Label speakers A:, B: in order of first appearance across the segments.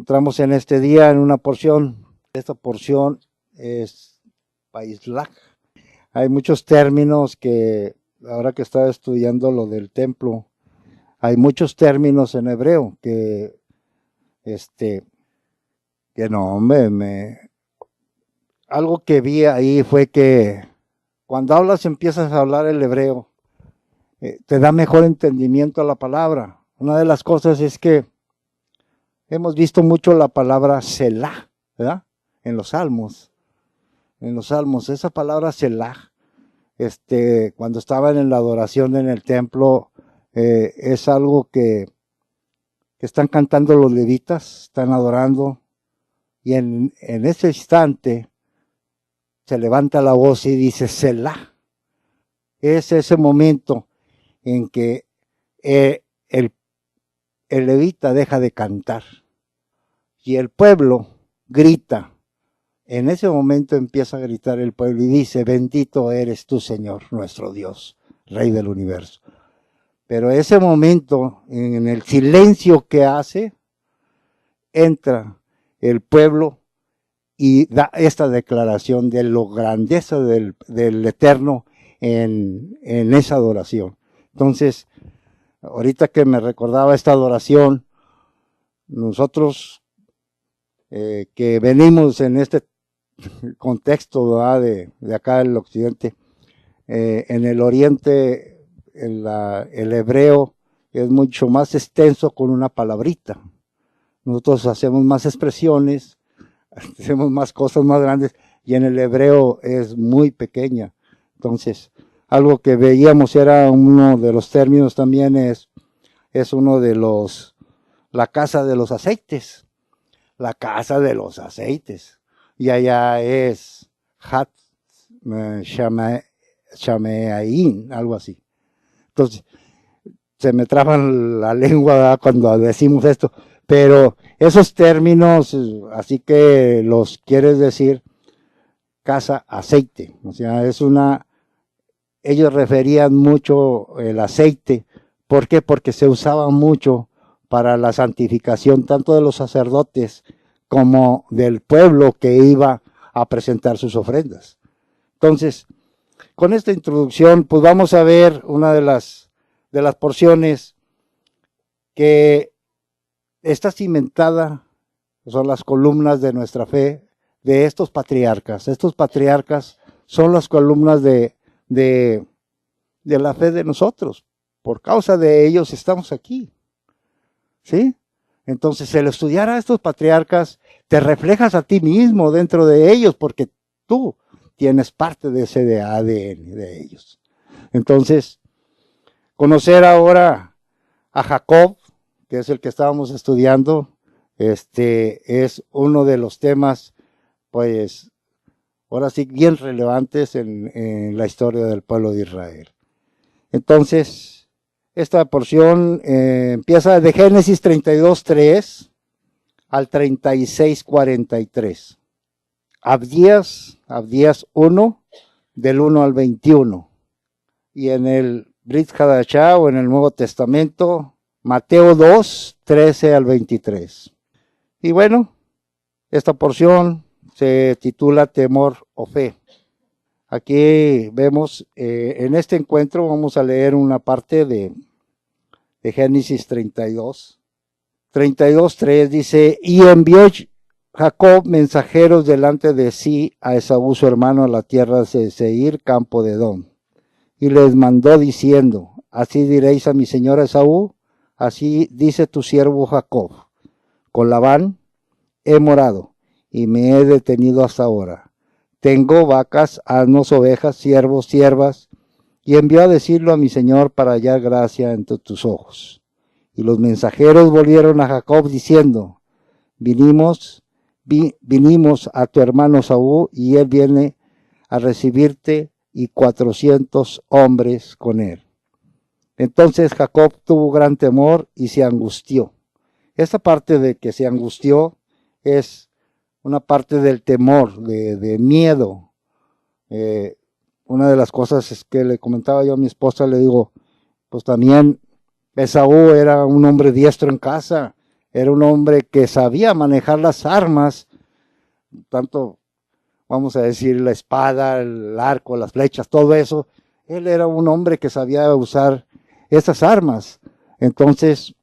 A: Entramos en este día en una porción. Esta porción es Paislaj. Hay muchos términos que, ahora que estaba estudiando lo del templo, hay muchos términos en hebreo que no, hombre, algo que vi ahí fue que cuando empiezas a hablar el hebreo, te da mejor entendimiento a la palabra. Una de las cosas es que hemos visto mucho la palabra Selah, ¿verdad? En los salmos, esa palabra Selah, cuando estaban en la adoración en el templo, es algo que están cantando los levitas, están adorando, y en ese instante se levanta la voz y dice Selah. Es ese momento en que el levita deja de cantar y el pueblo grita. En ese momento empieza a gritar el pueblo y dice: bendito eres tú, Señor, nuestro Dios, Rey del universo. Pero ese momento, en el silencio que hace, entra el pueblo y da esta declaración de la grandeza del Eterno en esa adoración. Entonces, ahorita que me recordaba esta adoración, nosotros que venimos en este contexto, ¿verdad?, de acá del occidente, en el oriente el hebreo es mucho más extenso con una palabrita. Nosotros hacemos más expresiones, hacemos más cosas más grandes, y en el hebreo es muy pequeña. Entonces, algo que veíamos era uno de los términos también es uno de la casa de los aceites. La casa de los aceites. Y allá es Hat Shameain, algo así. Entonces, se me traba la lengua, ¿verdad?, cuando decimos esto. Pero esos términos, así que los quieres decir casa aceite. O sea, ellos referían mucho el aceite. ¿Por qué? Porque se usaba mucho para la santificación tanto de los sacerdotes como del pueblo que iba a presentar sus ofrendas. Entonces, con esta introducción, pues vamos a ver una de las porciones que está cimentada, son las columnas de nuestra fe, de estos patriarcas. Estos patriarcas son las columnas de la fe de nosotros. Por causa de ellos estamos aquí. ¿Sí? Entonces, el estudiar a estos patriarcas, te reflejas a ti mismo dentro de ellos, porque tú tienes parte de ese ADN de ellos. Entonces, conocer ahora a Jacob, que es el que estábamos estudiando, es uno de los temas, pues, ahora sí, bien relevantes en la historia del pueblo de Israel. Entonces, esta porción empieza de Génesis 32:3 al 36:43. Abdías 1, del 1 al 21. Y en el Brit Hadashah, o en el Nuevo Testamento, Mateo 2, 13 al 23. Y bueno, esta porción se titula Temor o Fe. Aquí vemos, en este encuentro vamos a leer una parte de Génesis 32. 32:3 dice: y envió Jacob mensajeros delante de sí a Esaú su hermano a la tierra de Seir, campo de Edom. Y les mandó diciendo: así diréis a mi señor Esaú, así dice tu siervo Jacob, con Labán he morado y me he detenido hasta ahora. Tengo vacas, asnos, ovejas, siervos, siervas, y envió a decirlo a mi señor para hallar gracia entre tus ojos. Y los mensajeros volvieron a Jacob diciendo: vinimos a tu hermano Saúl, y él viene a recibirte, y 400 hombres con él. Entonces Jacob tuvo gran temor y se angustió. Esta parte de que se angustió es una parte del temor, de miedo. Una de las cosas es que le comentaba yo a mi esposa, le digo, pues también Esaú era un hombre diestro en casa, Era un hombre que sabía manejar las armas, tanto, vamos a decir, la espada, el arco, las flechas, todo eso. Él era un hombre que sabía usar esas armas. Entonces,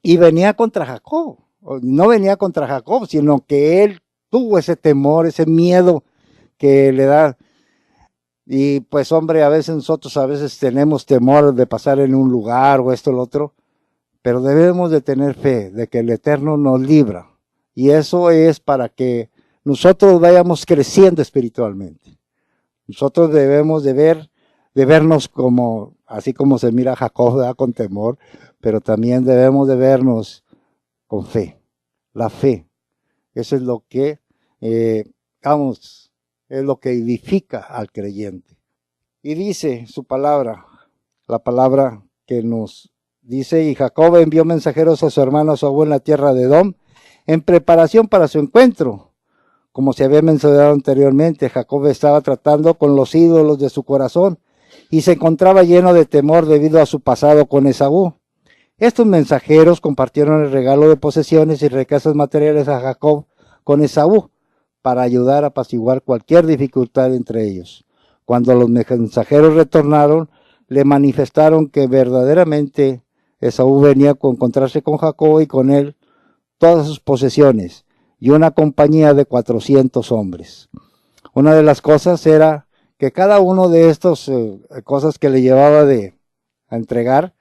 A: y venía contra Jacob. No venía contra Jacob, sino que él tuvo ese temor, ese miedo que le da. Y pues hombre, a veces nosotros tenemos temor de pasar en un lugar o esto o lo otro, pero debemos de tener fe de que el Eterno nos libra. Y eso es para que nosotros vayamos creciendo espiritualmente. Nosotros debemos de vernos como, así como se mira a Jacob, ¿verdad? Con temor, pero también debemos de vernos con fe. La fe, eso es lo que, es lo que edifica al creyente. Y dice su palabra, la palabra que nos dice, y Jacob envió mensajeros a su hermano Esaú en la tierra de Edom, en preparación para su encuentro. Como se había mencionado anteriormente, Jacob estaba tratando con los ídolos de su corazón y se encontraba lleno de temor debido a su pasado con Esaú. Estos mensajeros compartieron el regalo de posesiones y riquezas materiales a Jacob con Esaú para ayudar a apaciguar cualquier dificultad entre ellos. Cuando los mensajeros retornaron, le manifestaron que verdaderamente Esaú venía a encontrarse con Jacob y con él todas sus posesiones y una compañía de 400 hombres. Una de las cosas era que cada uno de estas cosas que le llevaba a entregar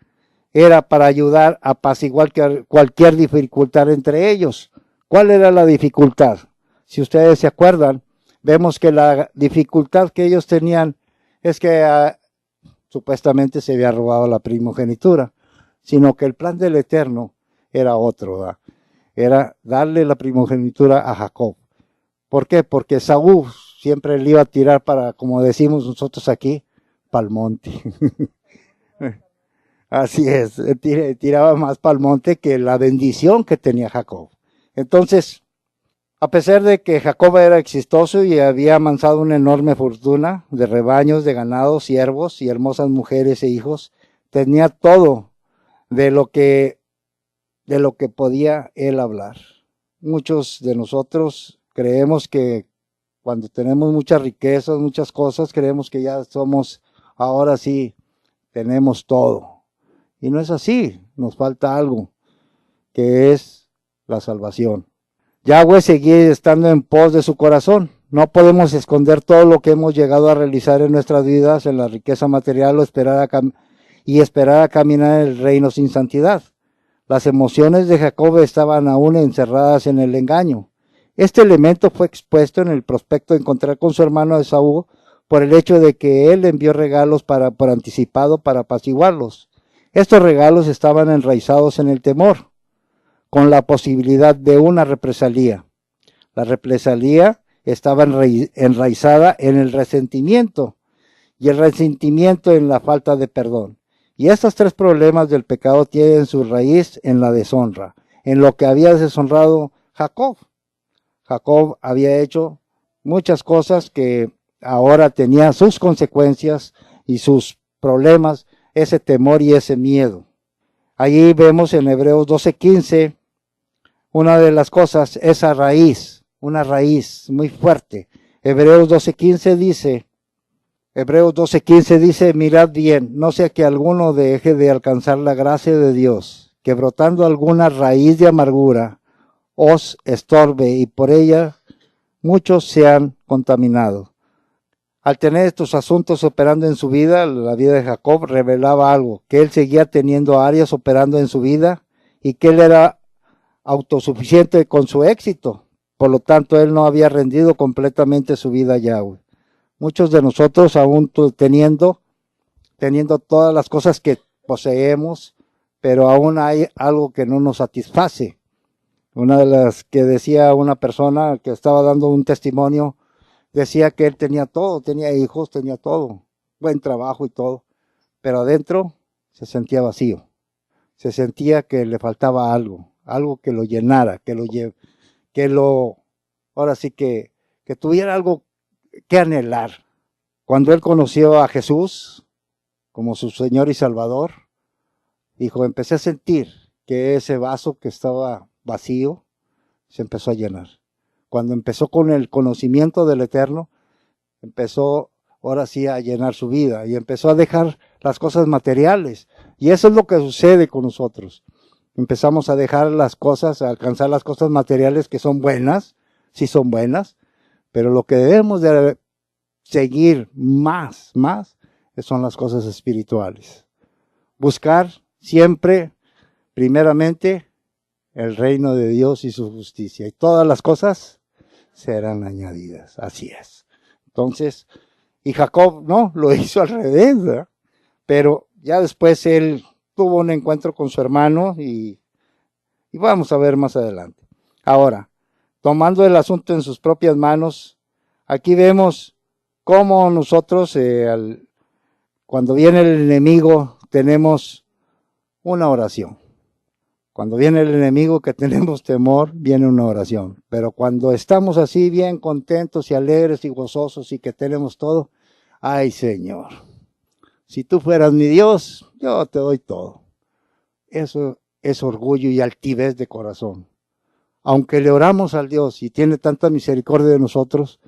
A: era para ayudar a apaciguar cualquier dificultad entre ellos. ¿Cuál era la dificultad? Si ustedes se acuerdan, vemos que la dificultad que ellos tenían es que supuestamente se había robado la primogenitura, sino que el plan del Eterno era otro, ¿verdad? Era darle la primogenitura a Jacob. ¿Por qué? Porque Saúl siempre le iba a tirar para, como decimos nosotros aquí, pa'l monte. Así es, tiraba más pa'l monte que la bendición que tenía Jacob. Entonces, a pesar de que Jacob era exitoso y había amansado una enorme fortuna de rebaños, de ganados, siervos y hermosas mujeres e hijos, tenía todo de lo que podía él hablar. Muchos de nosotros creemos que cuando tenemos muchas riquezas, muchas cosas, creemos que ya somos, ahora sí, tenemos todo. Y no es así, nos falta algo, que es la salvación. Yahweh seguía estando en pos de su corazón. No podemos esconder todo lo que hemos llegado a realizar en nuestras vidas, en la riqueza material, o esperar a caminar en el reino sin santidad. Las emociones de Jacob estaban aún encerradas en el engaño. Este elemento fue expuesto en el prospecto de encontrar con su hermano Esaú por el hecho de que él envió regalos por anticipado para apaciguarlos. Estos regalos estaban enraizados en el temor, con la posibilidad de una represalia. La represalia estaba enraizada en el resentimiento y el resentimiento en la falta de perdón. Y estos tres problemas del pecado tienen su raíz en la deshonra, en lo que había deshonrado Jacob. Jacob había hecho muchas cosas que ahora tenían sus consecuencias y sus problemas, ese temor y ese miedo. Allí vemos en Hebreos 12:15, una de las cosas, esa raíz, una raíz muy fuerte. Hebreos 12:15 dice, mirad bien, no sea que alguno deje de alcanzar la gracia de Dios, que brotando alguna raíz de amargura os estorbe y por ella muchos sean contaminados. Al tener estos asuntos operando en su vida, la vida de Jacob revelaba algo, que él seguía teniendo áreas operando en su vida y que él era autosuficiente con su éxito. Por lo tanto, él no había rendido completamente su vida a Yahweh. Muchos de nosotros, aún teniendo todas las cosas que poseemos, pero aún hay algo que no nos satisface. Una de las que decía una persona que estaba dando un testimonio, decía que él tenía todo, tenía hijos, tenía todo, buen trabajo y todo, pero adentro se sentía vacío. Se sentía que le faltaba algo, algo que lo llenara, ahora sí que tuviera algo que anhelar. Cuando él conoció a Jesús como su Señor y Salvador, dijo, empecé a sentir que ese vaso que estaba vacío se empezó a llenar. Cuando empezó con el conocimiento del Eterno, empezó ahora sí a llenar su vida y empezó a dejar las cosas materiales. Y eso es lo que sucede con nosotros. Empezamos a dejar las cosas, a alcanzar las cosas materiales que son buenas, sí son buenas, pero lo que debemos de seguir más, son las cosas espirituales. Buscar siempre, primeramente, el reino de Dios y su justicia. Y todas las cosas serán añadidas. Así es. Entonces, y Jacob, no, lo hizo al revés, ¿verdad? Pero ya después él tuvo un encuentro con su hermano y vamos a ver más adelante. Ahora, tomando el asunto en sus propias manos, aquí vemos cómo nosotros, cuando viene el enemigo, tenemos una oración. Cuando viene el enemigo que tenemos temor, viene una oración. Pero cuando estamos así bien contentos y alegres y gozosos y que tenemos todo, ay Señor, si tú fueras mi Dios, yo te doy todo. Eso es orgullo y altivez de corazón. Aunque le oramos al Dios y tiene tanta misericordia de nosotros,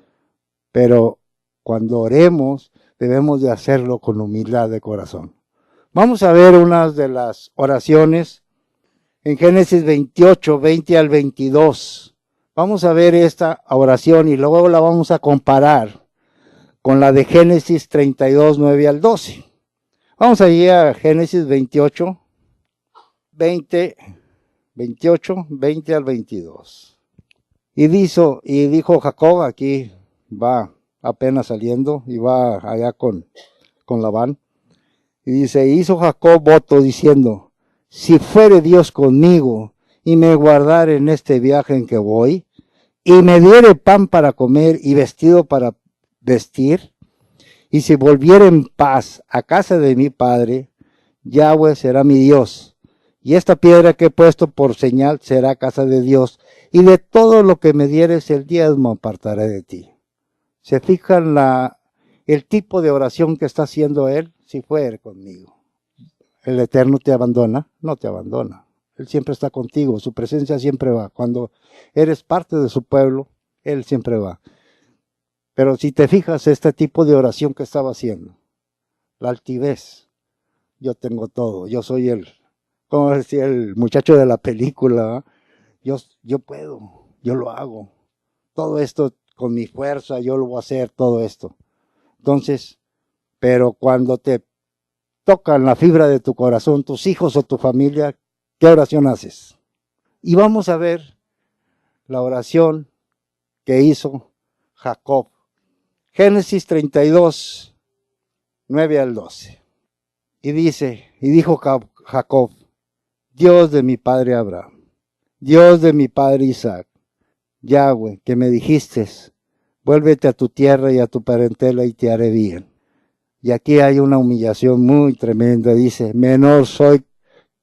A: pero cuando oremos debemos de hacerlo con humildad de corazón. Vamos a ver unas de las oraciones en Génesis 28, 20 al 22. Vamos a ver esta oración y luego la vamos a comparar con la de Génesis 32, 9 al 12. Vamos allí a Génesis 28, 20 al 22. Y dijo Jacob, aquí va apenas saliendo y va allá con Labán. Y dice, hizo Jacob voto diciendo, si fuere Dios conmigo y me guardare en este viaje en que voy, y me diere pan para comer y vestido para vestir, y si volviere en paz a casa de mi padre, Yahweh será mi Dios, y esta piedra que he puesto por señal será casa de Dios, y de todo lo que me dieres el diezmo apartaré de ti. ¿Se fijan el tipo de oración que está haciendo él? Si fuere conmigo. El Eterno te abandona, no te abandona. Él siempre está contigo, su presencia siempre va. Cuando eres parte de su pueblo, Él siempre va. Pero si te fijas, este tipo de oración que estaba haciendo, la altivez, yo tengo todo, yo soy como decía el muchacho de la película, yo puedo, yo lo hago. Todo esto con mi fuerza, yo lo voy a hacer, todo esto. Entonces, pero cuando te tocan la fibra de tu corazón, tus hijos o tu familia, ¿qué oración haces? Y vamos a ver la oración que hizo Jacob. Génesis 32, 9 al 12. Y dijo Jacob, Dios de mi padre Abraham, Dios de mi padre Isaac, Yahweh, que me dijiste, vuélvete a tu tierra y a tu parentela y te haré bien. Y aquí hay una humillación muy tremenda. Dice, menor soy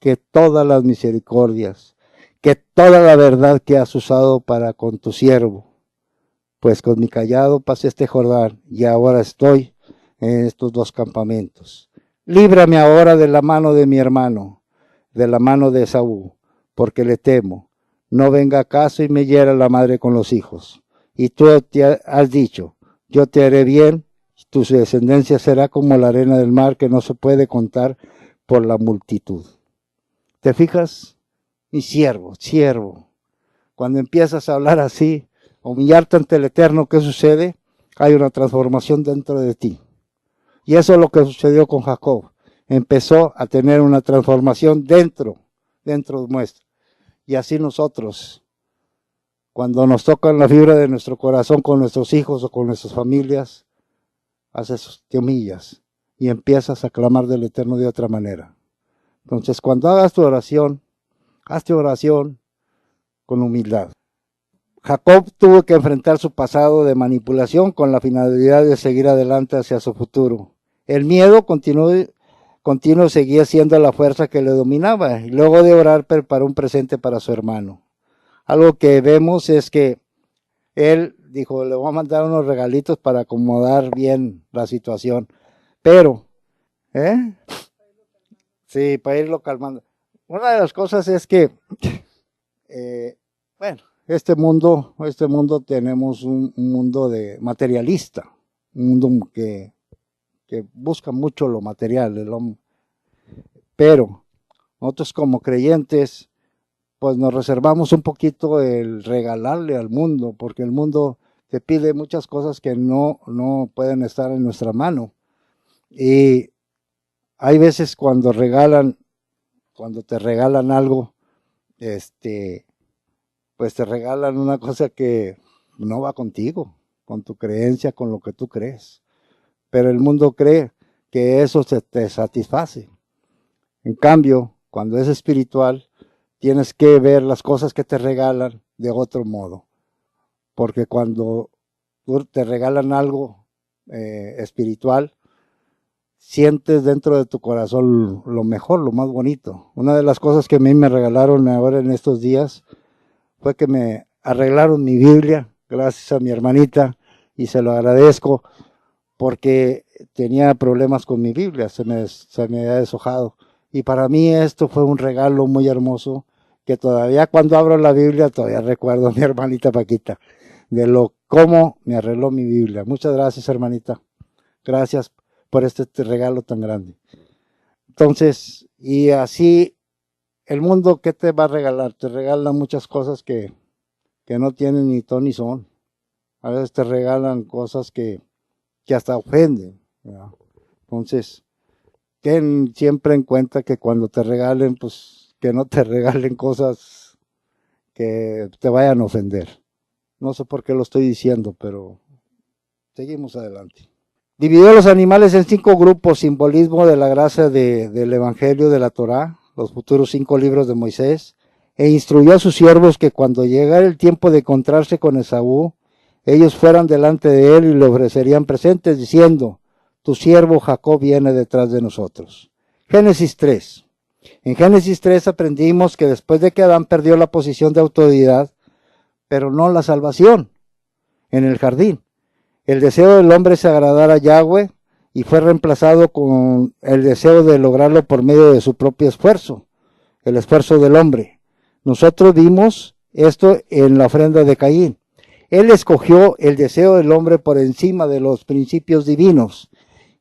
A: que todas las misericordias, que toda la verdad que has usado para con tu siervo. Pues con mi cayado pasé este Jordán y ahora estoy en estos dos campamentos. Líbrame ahora de la mano de mi hermano, de la mano de Esaú, porque le temo. No venga acaso y me hiera la madre con los hijos. Y tú te has dicho, yo te haré bien, tu descendencia será como la arena del mar que no se puede contar por la multitud. ¿Te fijas? Mi siervo. Cuando empiezas a hablar así, humillarte ante el Eterno, ¿qué sucede? Hay una transformación dentro de ti. Y eso es lo que sucedió con Jacob. Empezó a tener una transformación dentro nuestro. Y así nosotros, cuando nos tocan la fibra de nuestro corazón con nuestros hijos o con nuestras familias, te humillas y empiezas a clamar del Eterno de otra manera. Entonces, cuando hagas tu oración, hazte oración con humildad. Jacob tuvo que enfrentar su pasado de manipulación con la finalidad de seguir adelante hacia su futuro. El miedo continuo seguía siendo la fuerza que le dominaba y luego de orar preparó un presente para su hermano. Algo que vemos es que él dijo, le voy a mandar unos regalitos para acomodar bien la situación. Pero, sí, para irlo calmando. una de las cosas es que, bueno, este mundo tenemos un mundo de materialista, un mundo que busca mucho lo material, pero nosotros como creyentes, pues nos reservamos un poquito el regalarle al mundo, porque el mundo te pide muchas cosas que no pueden estar en nuestra mano. Y hay veces cuando te regalan algo, pues te regalan una cosa que no va contigo, con tu creencia, con lo que tú crees. Pero el mundo cree que eso se te satisface. En cambio, cuando es espiritual, tienes que ver las cosas que te regalan de otro modo. Porque cuando te regalan algo espiritual, sientes dentro de tu corazón lo mejor, lo más bonito. Una de las cosas que a mí me regalaron ahora en estos días fue que me arreglaron mi Biblia, gracias a mi hermanita, y se lo agradezco porque tenía problemas con mi Biblia, se me había deshojado. Y para mí esto fue un regalo muy hermoso, que todavía cuando abro la Biblia, todavía recuerdo a mi hermanita Paquita, de cómo me arregló mi Biblia. Muchas gracias, hermanita. Gracias por este regalo tan grande. Entonces, y así, el mundo, ¿qué te va a regalar? Te regala muchas cosas que no tienen ni ton ni son. A veces te regalan cosas que hasta ofenden, ¿verdad? Entonces, ten siempre en cuenta que cuando te regalen, pues que no te regalen cosas que te vayan a ofender. No sé por qué lo estoy diciendo, pero seguimos adelante. Dividió los animales en 5 grupos, simbolismo de la gracia del Evangelio de la Torá, los futuros 5 libros de Moisés, e instruyó a sus siervos que cuando llegara el tiempo de encontrarse con Esaú, ellos fueran delante de él y le ofrecerían presentes, diciendo, tu siervo Jacob viene detrás de nosotros. Génesis 3. En Génesis 3 aprendimos que después de que Adán perdió la posición de autoridad, pero no la salvación, en el jardín, el deseo del hombre es agradar a Yahweh y fue reemplazado con el deseo de lograrlo por medio de su propio esfuerzo, el esfuerzo del hombre. Nosotros vimos esto en la ofrenda de Caín. Él escogió el deseo del hombre por encima de los principios divinos.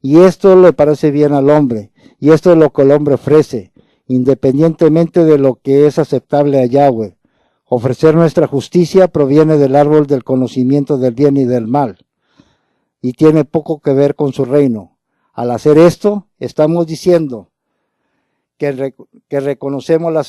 A: Y esto le parece bien al hombre. Y esto es lo que el hombre ofrece, independientemente de lo que es aceptable a Yahweh. Ofrecer nuestra justicia proviene del árbol del conocimiento del bien y del mal. Y tiene poco que ver con su reino. Al hacer esto, estamos diciendo que reconocemos la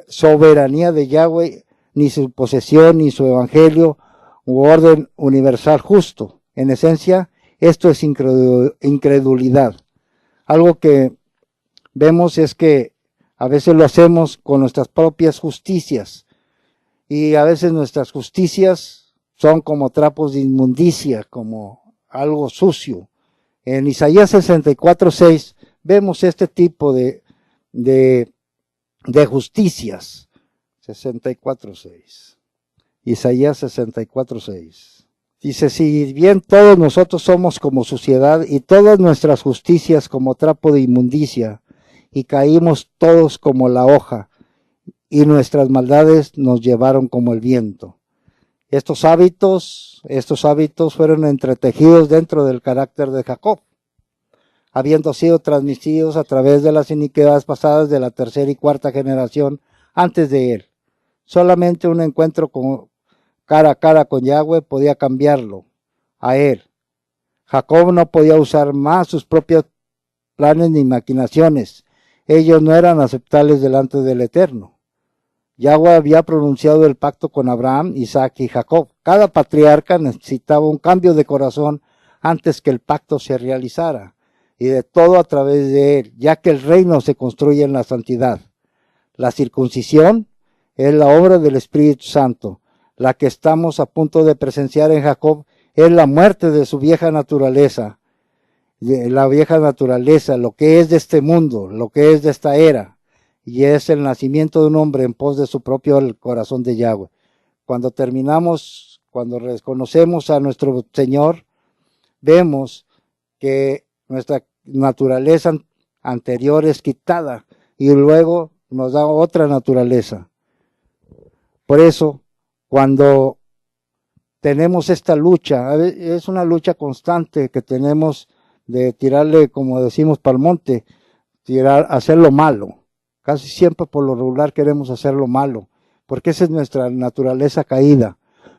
A: soberanía de Yahweh, ni su posesión, ni su evangelio, u orden universal justo. En esencia, esto es incredulidad. Algo que vemos es que a veces lo hacemos con nuestras propias justicias, y a veces nuestras justicias son como trapos de inmundicia, como algo sucio. En Isaías 64:6 vemos este tipo de justicias. 64:6. Isaías 64:6. Dice, si bien todos nosotros somos como suciedad y todas nuestras justicias como trapo de inmundicia, y caímos todos como la hoja, y nuestras maldades nos llevaron como el viento. Estos hábitos fueron entretejidos dentro del carácter de Jacob, habiendo sido transmitidos a través de las iniquidades pasadas de la tercera y cuarta generación antes de él. Solamente un encuentro cara a cara con Yahweh podía cambiarlo a él. Jacob no podía usar más sus propios planes ni maquinaciones. Ellos no eran aceptables delante del Eterno. Yahweh había pronunciado el pacto con Abraham, Isaac y Jacob. Cada patriarca necesitaba un cambio de corazón antes que el pacto se realizara, y de todo a través de él, ya que el reino se construye en la santidad. La circuncisión es la obra del Espíritu Santo. La que estamos a punto de presenciar en Jacob es la muerte de su vieja naturaleza. La vieja naturaleza, lo que es de este mundo, lo que es de esta era, y es el nacimiento de un hombre en pos de su propio corazón de Yahweh. Cuando reconocemos a nuestro Señor, vemos que nuestra naturaleza anterior es quitada y luego nos da otra naturaleza. Por eso, cuando tenemos esta lucha, es una lucha constante que tenemos de tirarle, como decimos, pa'l monte, hacer lo malo. Casi siempre por lo regular queremos hacer lo malo, porque esa es nuestra naturaleza caída.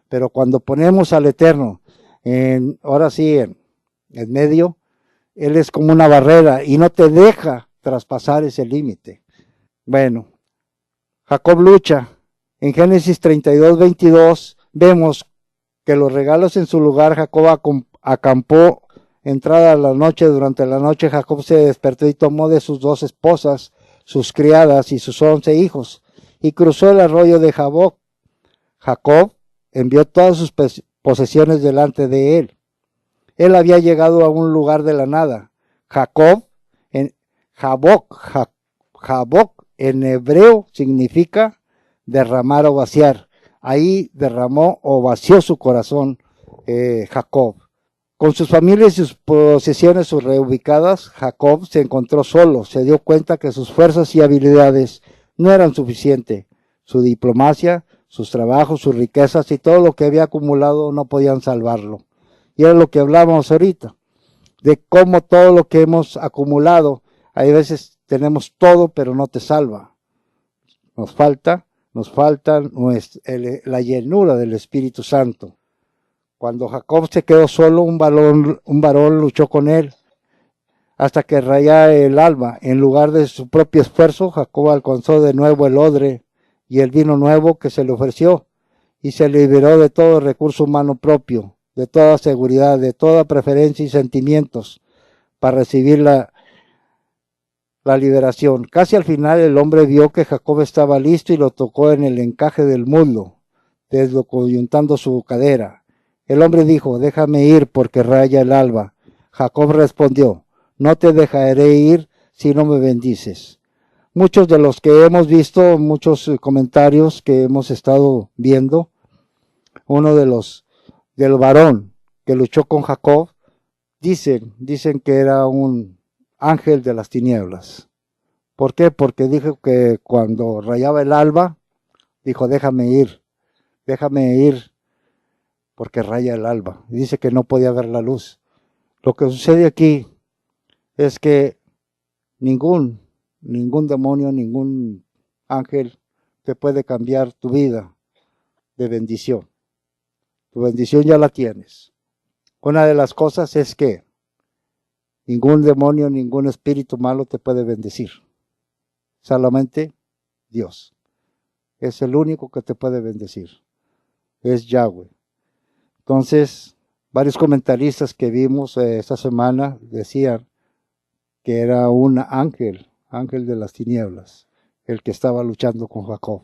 A: Pero cuando ponemos al Eterno, ahora sí, en medio, Él es como una barrera y no te deja traspasar ese límite. Bueno, Jacob lucha. En Génesis 32:22 vemos que los regalos en su lugar, Jacob acampó entrada la noche. Durante la noche Jacob se despertó y tomó de sus 2 esposas, sus criadas y sus 11 hijos, y cruzó el arroyo de Jaboc. Jacob envió todas sus posesiones delante de él. Él había llegado a un lugar de la nada. Jacob, en Jaboc en hebreo significa derramar o vaciar. Ahí derramó o vació su corazón Jacob. Con sus familias y sus posesiones reubicadas, Jacob se encontró solo. Se dio cuenta que sus fuerzas y habilidades no eran suficientes. Su diplomacia, sus trabajos, sus riquezas y todo lo que había acumulado no podían salvarlo. Y era lo que hablábamos ahorita, de cómo todo lo que hemos acumulado, hay veces tenemos todo, pero no te salva. Nos falta la llenura del Espíritu Santo. Cuando Jacob se quedó solo, un varón luchó con él hasta que rayaba el alba. En lugar de su propio esfuerzo, Jacob alcanzó de nuevo el odre y el vino nuevo que se le ofreció, y se liberó de todo recurso humano propio, de toda seguridad, de toda preferencia y sentimientos, para recibir la liberación. Casi al final el hombre vio que Jacob estaba listo y lo tocó en el encaje del muslo, descoyuntando su cadera. El hombre dijo: déjame ir porque raya el alba. Jacob respondió: no te dejaré ir si no me bendices. Muchos de los que hemos visto, muchos comentarios que hemos estado viendo, uno del varón que luchó con Jacob, dicen que era un ángel de las tinieblas. ¿Por qué? Porque dijo que cuando rayaba el alba, dijo: déjame ir, porque raya el alba. Y dice que no podía ver la luz. Lo que sucede aquí es que ningún demonio, ningún ángel te puede cambiar tu vida de bendición. Tu bendición ya la tienes. Una de las cosas es que ningún demonio, ningún espíritu malo te puede bendecir. Solamente Dios. Es el único que te puede bendecir. Es Yahweh. Entonces, varios comentaristas que vimos esta semana decían que era un ángel de las tinieblas, el que estaba luchando con Jacob.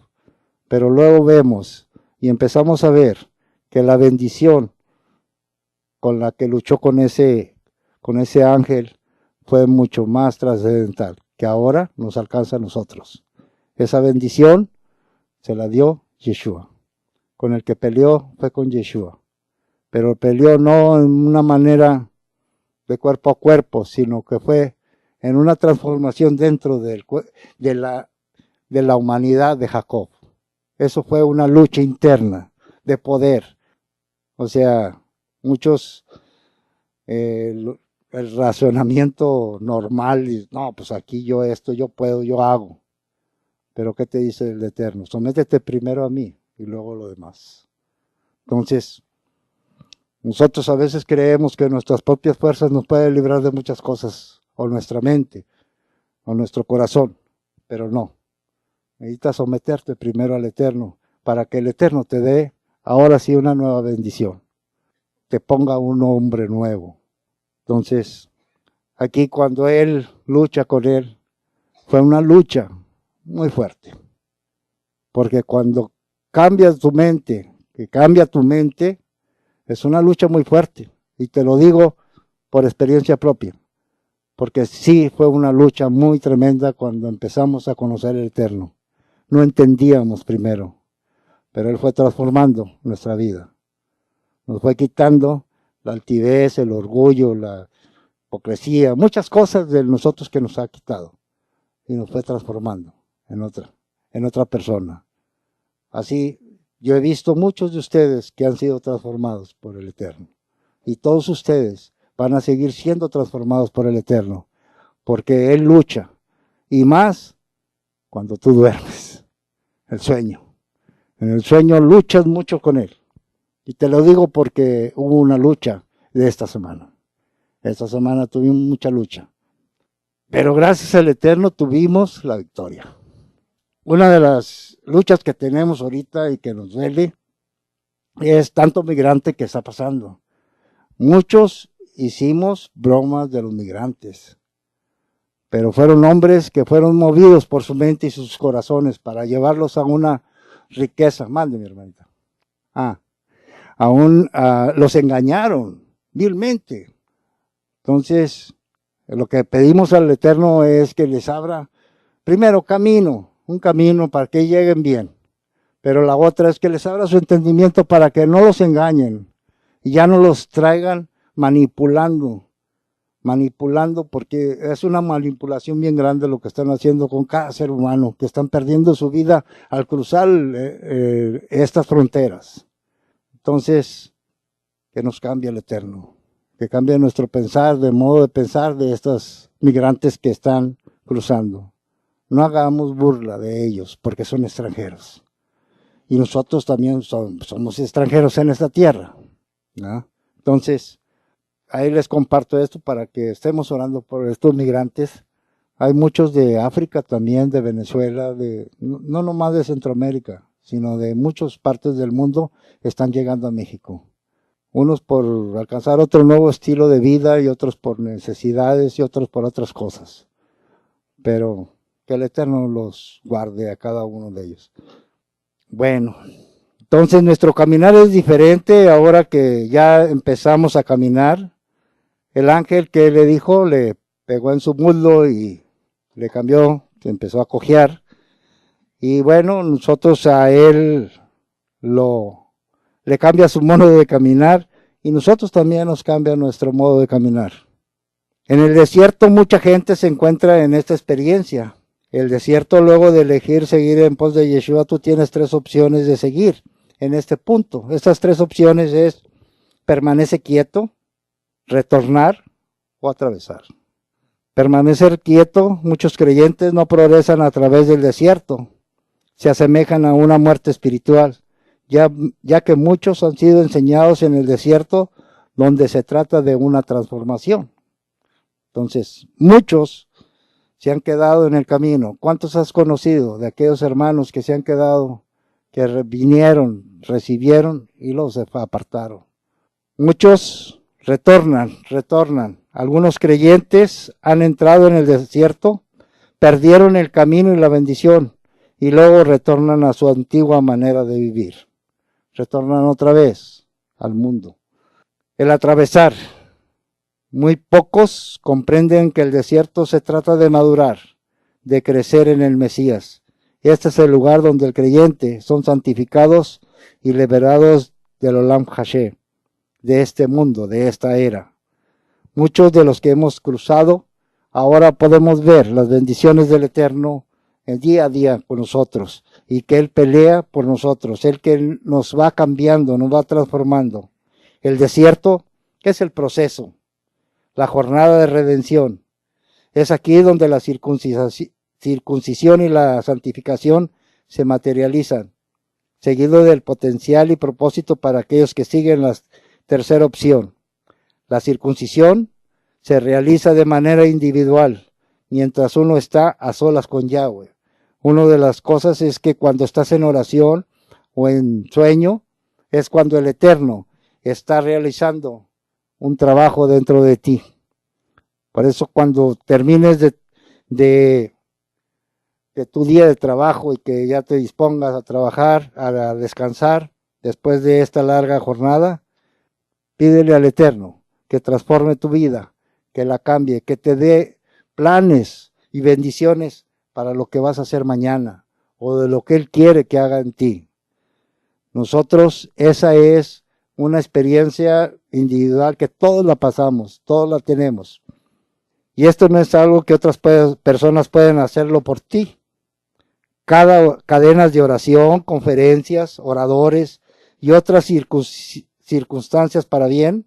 A: Pero luego vemos y empezamos a ver que la bendición con la que luchó con ese ángel fue mucho más trascendental, que ahora nos alcanza a nosotros. Esa bendición se la dio Yeshua. Con el que peleó fue con Yeshua. Pero peleó no en una manera de cuerpo a cuerpo, sino que fue en una transformación dentro de la humanidad de Jacob. Eso fue una lucha interna de poder. O sea, muchos, el razonamiento normal, no, pues aquí yo puedo, yo hago. Pero ¿qué te dice el Eterno? Sométete primero a mí y luego lo demás. Entonces, nosotros a veces creemos que nuestras propias fuerzas nos pueden librar de muchas cosas, o nuestra mente, o nuestro corazón, pero no. Necesitas someterte primero al Eterno, para que el Eterno te dé ahora sí una nueva bendición, te ponga un hombre nuevo. Entonces, aquí cuando él lucha con él, fue una lucha muy fuerte, porque cuando cambias tu mente, es una lucha muy fuerte, y te lo digo por experiencia propia, porque sí fue una lucha muy tremenda cuando empezamos a conocer el Eterno. No entendíamos primero, pero Él fue transformando nuestra vida. Nos fue quitando la altivez, el orgullo, hipocresía, muchas cosas de nosotros que nos ha quitado y nos fue transformando en otra persona. Así, yo he visto muchos de ustedes que han sido transformados por el Eterno. Y todos ustedes van a seguir siendo transformados por el Eterno, porque Él lucha. Y más cuando tú duermes, el sueño. En el sueño luchas mucho con Él. Y te lo digo porque hubo una lucha de esta semana. Esta semana tuvimos mucha lucha. Pero gracias al Eterno tuvimos la victoria. Una de las luchas que tenemos ahorita y que nos duele es tanto migrante que está pasando. Muchos hicimos bromas de los migrantes, pero fueron hombres que fueron movidos por su mente y sus corazones para llevarlos a una riqueza. Mande, mi hermanita. Los engañaron vilmente. Entonces, lo que pedimos al Eterno es que les abra primero un camino para que lleguen bien. Pero la otra es que les abra su entendimiento para que no los engañen y ya no los traigan manipulando, porque es una manipulación bien grande lo que están haciendo con cada ser humano, que están perdiendo su vida al cruzar estas fronteras. Entonces, que nos cambie el Eterno, que cambie nuestro pensar, de modo de pensar de estos migrantes que están cruzando. No hagamos burla de ellos, porque son extranjeros. Y nosotros también somos extranjeros en esta tierra, ¿no? Entonces, ahí les comparto esto para que estemos orando por estos migrantes. Hay muchos de África también, de Venezuela, no nomás de Centroamérica, sino de muchas partes del mundo están llegando a México. Unos por alcanzar otro nuevo estilo de vida y otros por necesidades y otros por otras cosas. Pero que el Eterno los guarde a cada uno de ellos. Bueno, entonces nuestro caminar es diferente ahora que ya empezamos a caminar. El ángel que le dijo le pegó en su muslo y le cambió, empezó a cojear. Y bueno, nosotros a él le cambia su modo de caminar y nosotros también nos cambia nuestro modo de caminar. En el desierto mucha gente se encuentra en esta experiencia. El desierto, luego de elegir seguir en pos de Yeshua, tú tienes 3 opciones de seguir en este punto. Estas 3 opciones es permanece quieto, retornar o atravesar. Permanecer quieto, muchos creyentes no progresan a través del desierto. Se asemejan a una muerte espiritual, ya que muchos han sido enseñados en el desierto donde se trata de una transformación. Entonces, muchos se han quedado en el camino. ¿Cuántos has conocido de aquellos hermanos que se han quedado, que vinieron, recibieron y los apartaron? Muchos retornan. Algunos creyentes han entrado en el desierto, perdieron el camino y la bendición y luego retornan a su antigua manera de vivir. Retornan otra vez al mundo. El atravesar. Muy pocos comprenden que el desierto se trata de madurar, de crecer en el Mesías. Este es el lugar donde el creyente son santificados y liberados del Olam Hashem, de este mundo, de esta era. Muchos de los que hemos cruzado, ahora podemos ver las bendiciones del Eterno el día a día con nosotros y que Él pelea por nosotros, Él que nos va cambiando, nos va transformando. El desierto es el proceso. La jornada de redención. Es aquí donde la circuncisión y la santificación se materializan, seguido del potencial y propósito para aquellos que siguen la tercera opción. La circuncisión se realiza de manera individual, mientras uno está a solas con Yahweh. Una de las cosas es que cuando estás en oración o en sueño, es cuando el Eterno está realizando un trabajo dentro de ti. Por eso cuando termines de tu día de trabajo y que ya te dispongas a trabajar, a descansar, después de esta larga jornada, pídele al Eterno que transforme tu vida, que la cambie, que te dé planes y bendiciones para lo que vas a hacer mañana o de lo que Él quiere que haga en ti. Nosotros, esa es una experiencia individual que todos la pasamos, todos la tenemos. Y esto no es algo que otras personas pueden hacerlo por ti. Cadenas de oración, conferencias, oradores y otras circunstancias para bien,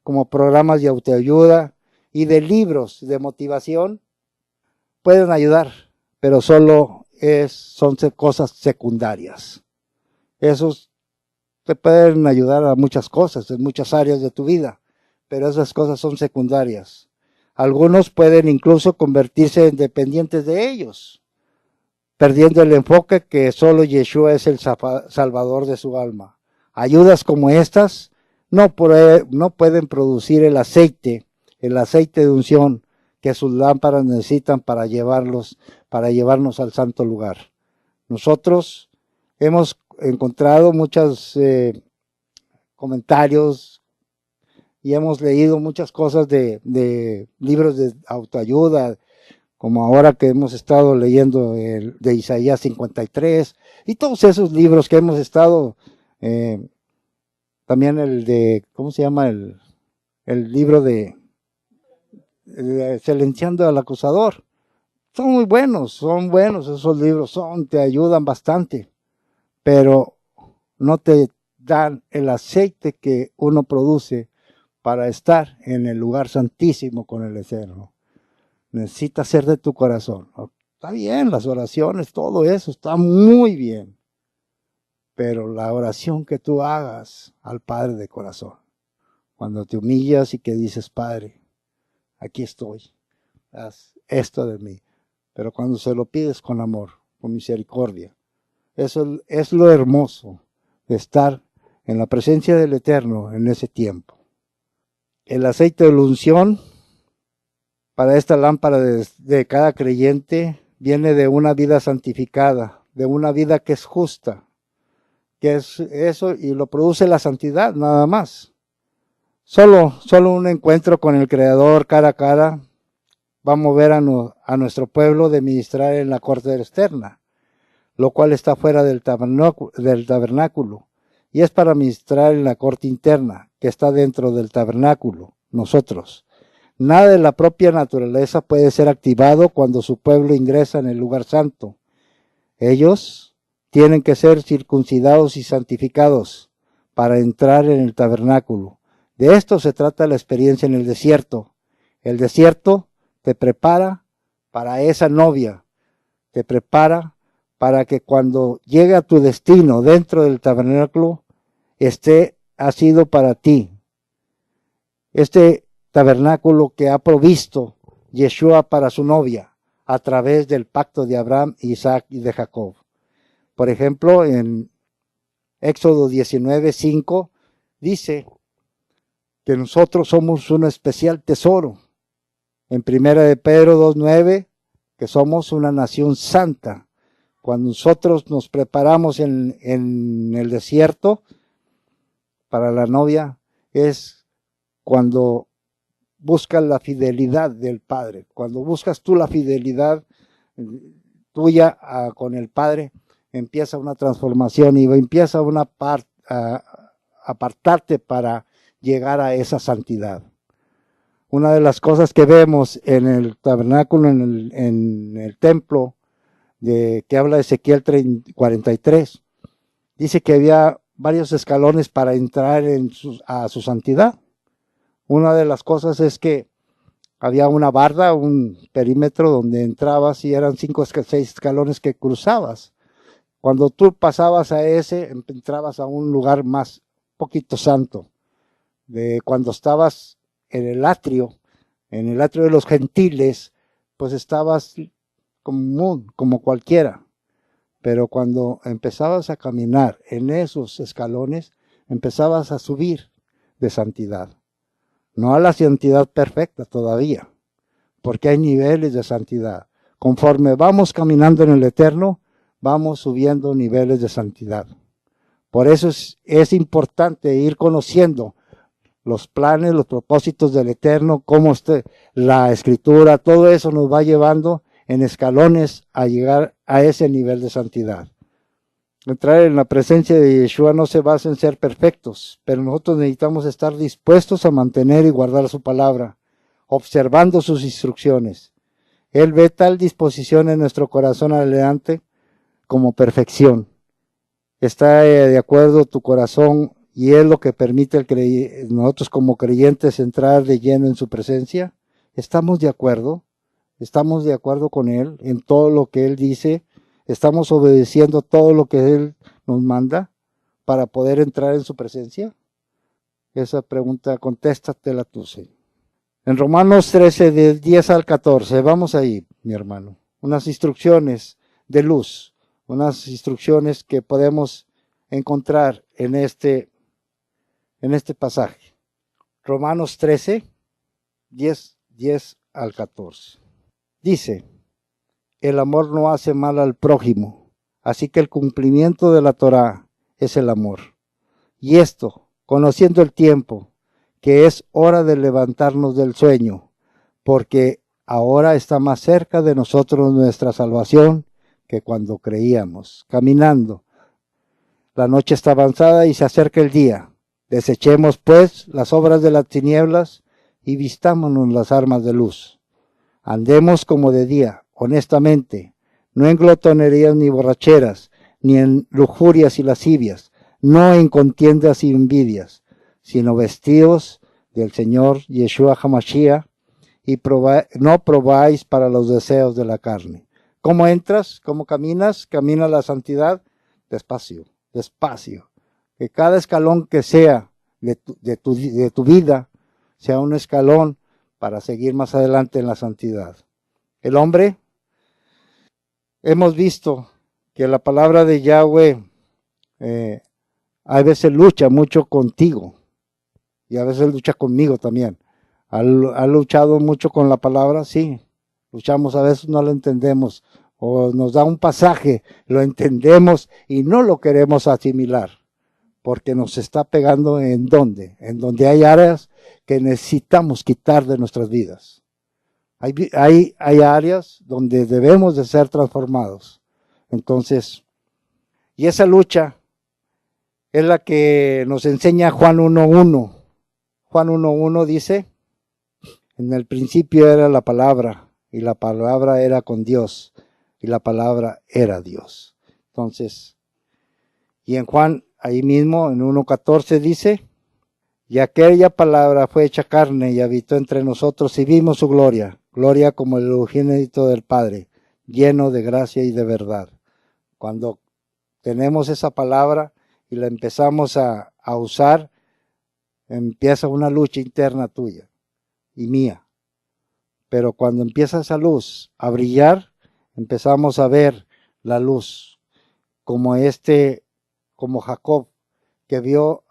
A: como programas de autoayuda y de libros de motivación, pueden ayudar, pero solo son cosas secundarias. Esos te pueden ayudar a muchas cosas, en muchas áreas de tu vida, pero esas cosas son secundarias. Algunos pueden incluso convertirse en dependientes de ellos, perdiendo el enfoque que solo Yeshua es el salvador de su alma. Ayudas como estas no pueden producir el aceite de unción que sus lámparas necesitan para llevarnos al santo lugar. Nosotros hemos encontrado muchos comentarios y hemos leído muchas cosas de libros de autoayuda, como ahora que hemos estado leyendo el de Isaías 53, y todos esos libros que hemos estado, también el de, ¿cómo se llama? El libro de Silenciando al Acusador. Son muy buenos, son buenos esos libros, te ayudan bastante, pero no te dan el aceite que uno produce para estar en el lugar santísimo con el Eterno. Necesita ser de tu corazón. Está bien, las oraciones, todo eso está muy bien, pero la oración que tú hagas al Padre de corazón, cuando te humillas y que dices, Padre, aquí estoy, haz esto de mí, pero cuando se lo pides con amor, con misericordia, eso es lo hermoso de estar en la presencia del Eterno en ese tiempo. El aceite de la unción para esta lámpara de cada creyente viene de una vida santificada, de una vida que es justa, que es eso, y lo produce la santidad nada más. Solo un encuentro con el Creador cara a cara va a mover a nuestro pueblo de ministrar en la corte externa, lo cual está fuera del tabernáculo, y es para ministrar en la corte interna, que está dentro del tabernáculo, nosotros. Nada de la propia naturaleza puede ser activado cuando su pueblo ingresa en el lugar santo. Ellos tienen que ser circuncidados y santificados para entrar en el tabernáculo. De esto se trata la experiencia en el desierto. El desierto te prepara para esa novia, te prepara para que cuando llegue a tu destino dentro del tabernáculo, ha sido para ti. Este tabernáculo que ha provisto Yeshua para su novia a través del pacto de Abraham, Isaac y de Jacob. Por ejemplo, en Éxodo 19:5 dice que nosotros somos un especial tesoro. En Primera de Pedro 2:9, que somos una nación santa. Cuando nosotros nos preparamos en el desierto para la novia, es cuando buscas la fidelidad del Padre. Cuando buscas tú la fidelidad tuya con el Padre, empieza una transformación y empieza a apartarte para llegar a esa santidad. Una de las cosas que vemos en el tabernáculo, en el templo, que habla de Ezequiel 43, dice que había varios escalones para entrar a su santidad. Una de las cosas es que había una barda, un perímetro donde entrabas y eran 5 o 6 escalones que cruzabas. Cuando tú pasabas a ese, entrabas a un lugar más poquito santo. Cuando estabas en el atrio de los gentiles, pues estabas como cualquiera. Pero cuando empezabas a caminar en esos escalones, empezabas a subir de santidad. No a la santidad perfecta todavía, porque hay niveles de santidad. Conforme vamos caminando en el Eterno, vamos subiendo niveles de santidad. Por eso es importante ir conociendo los planes, los propósitos del Eterno, cómo la Escritura, todo eso nos va llevando en escalones a llegar a ese nivel de santidad. Entrar en la presencia de Yeshua no se basa en ser perfectos, pero nosotros necesitamos estar dispuestos a mantener y guardar su palabra. observando sus instrucciones. Él ve tal disposición en nuestro corazón adelante como perfección. Está de acuerdo tu corazón y es lo que permite nosotros como creyentes entrar de lleno en su presencia. ¿Estamos de acuerdo? ¿Estamos de acuerdo con Él en todo lo que Él dice? ¿Estamos obedeciendo todo lo que Él nos manda para poder entrar en su presencia? Esa pregunta, contéstatela tú, Señor. En Romanos 13, del 10 al 14, vamos ahí, mi hermano. Unas instrucciones de luz, unas instrucciones que podemos encontrar en este pasaje. Romanos 13, 10 al 14. Dice, el amor no hace mal al prójimo, así que el cumplimiento de la Torá es el amor. Y esto, conociendo el tiempo, que es hora de levantarnos del sueño, porque ahora está más cerca de nosotros nuestra salvación que cuando creíamos. Caminando, la noche está avanzada y se acerca el día. Desechemos, pues, las obras de las tinieblas y vistámonos las armas de luz. Andemos como de día, honestamente, no en glotonerías ni borracheras, ni en lujurias y lascivias, no en contiendas y envidias, sino vestidos del Señor Yeshua HaMashiach, y no probáis para los deseos de la carne. ¿Cómo entras? ¿Cómo caminas? Camina la santidad despacio, despacio. Que cada escalón que sea de tu vida sea un escalón para seguir más adelante en la santidad. El hombre, hemos visto que la palabra de Yahweh a veces lucha mucho contigo y a veces lucha conmigo también. ¿Ha luchado mucho con la palabra? Sí, luchamos, a veces no lo entendemos o nos da un pasaje, lo entendemos y no lo queremos asimilar porque nos está pegando en donde hay áreas que necesitamos quitar de nuestras vidas. Hay áreas donde debemos de ser transformados. Entonces, y esa lucha es la que nos enseña Juan 1.1. Juan 1.1 dice, en el principio era la palabra, y la palabra era con Dios, y la palabra era Dios. Entonces, y en Juan, ahí mismo, en 1.14 dice, y aquella palabra fue hecha carne y habitó entre nosotros y vimos su gloria, gloria como el unigénito del Padre, lleno de gracia y de verdad. Cuando tenemos esa palabra y la empezamos a usar, empieza una lucha interna tuya y mía. Pero cuando empieza esa luz a brillar, empezamos a ver la luz, como Jacob, que vio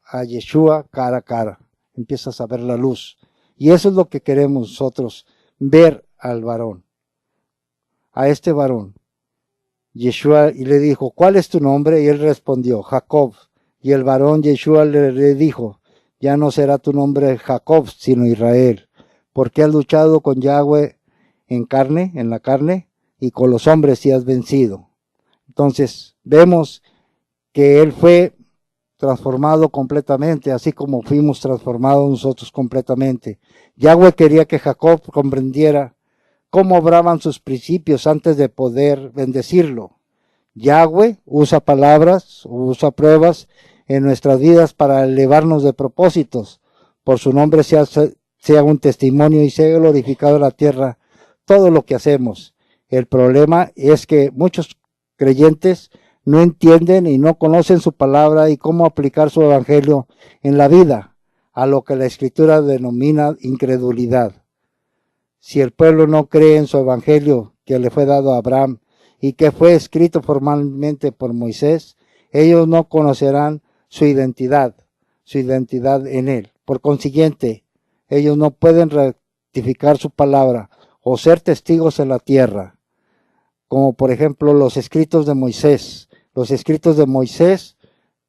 A: a Yeshua cara a cara. Empiezas a ver la luz. Y eso es lo que queremos nosotros, ver al varón, a este varón. Yeshua y le dijo, ¿cuál es tu nombre? Y él respondió, Jacob. Y el varón Yeshua le dijo, ya no será tu nombre Jacob, sino Israel, porque has luchado con Yahweh en la carne, y con los hombres y has vencido. Entonces, vemos que él fue transformado completamente, así como fuimos transformados nosotros completamente. Yahweh quería que Jacob comprendiera cómo obraban sus principios antes de poder bendecirlo. Yahweh usa palabras, usa pruebas en nuestras vidas para elevarnos de propósitos. Por su nombre sea un testimonio y sea glorificado en la tierra todo lo que hacemos. El problema es que muchos creyentes no entienden y no conocen su palabra y cómo aplicar su evangelio en la vida, a lo que la Escritura denomina incredulidad. Si el pueblo no cree en su evangelio que le fue dado a Abraham y que fue escrito formalmente por Moisés, ellos no conocerán su identidad en él. Por consiguiente, ellos no pueden rectificar su palabra o ser testigos en la tierra, como por ejemplo los escritos de Moisés. Los escritos de Moisés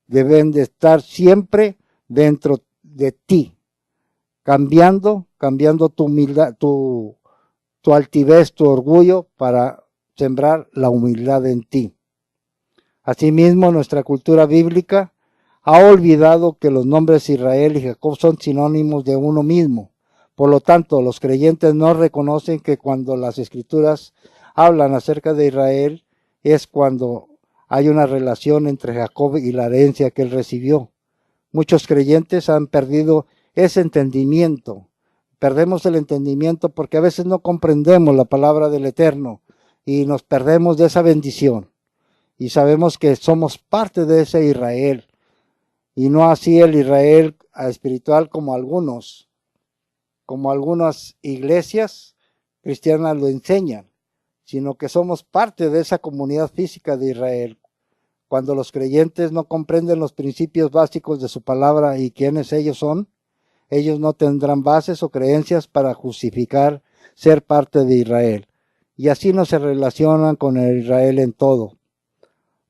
A: deben de estar siempre dentro de ti, cambiando tu humildad, tu altivez, tu orgullo, para sembrar la humildad en ti. Asimismo, nuestra cultura bíblica ha olvidado que los nombres Israel y Jacob son sinónimos de uno mismo. Por lo tanto, los creyentes no reconocen que cuando las Escrituras hablan acerca de Israel es cuando hay una relación entre Jacob y la herencia que él recibió. Muchos creyentes han perdido ese entendimiento. Perdemos el entendimiento porque a veces no comprendemos la palabra del Eterno y nos perdemos de esa bendición. Y sabemos que somos parte de ese Israel y no así el Israel espiritual como algunas iglesias cristianas lo enseñan, sino que somos parte de esa comunidad física de Israel. Cuando los creyentes no comprenden los principios básicos de su palabra y quiénes ellos son, ellos no tendrán bases o creencias para justificar ser parte de Israel. Y así no se relacionan con el Israel en todo.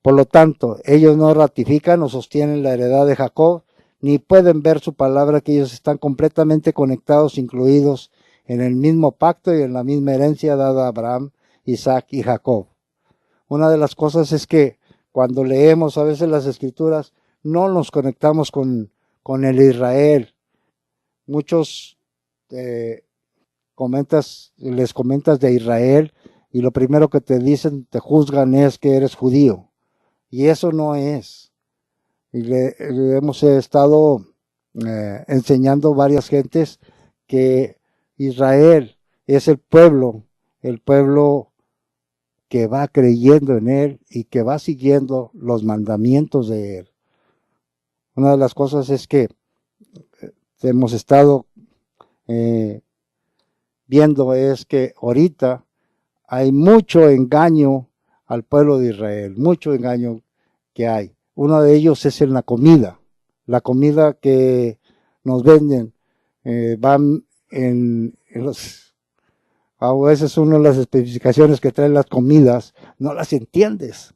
A: Por lo tanto, ellos no ratifican o sostienen la heredad de Jacob, ni pueden ver su palabra que ellos están completamente conectados, incluidos en el mismo pacto y en la misma herencia dada a Abraham, Isaac y Jacob. Una de las cosas es que cuando leemos a veces las Escrituras, no nos conectamos con el Israel. Muchos les comentas de Israel y lo primero que te dicen, te juzgan es que eres judío. Y eso no es. Y le hemos estado enseñando varias gentes que Israel es el pueblo que va creyendo en él y que va siguiendo los mandamientos de él. Una de las cosas es que hemos estado viendo es que ahorita hay mucho engaño al pueblo de Israel, mucho engaño que hay. Uno de ellos es en la comida que nos venden, van en los, a veces una de las especificaciones que traen las comidas, no las entiendes.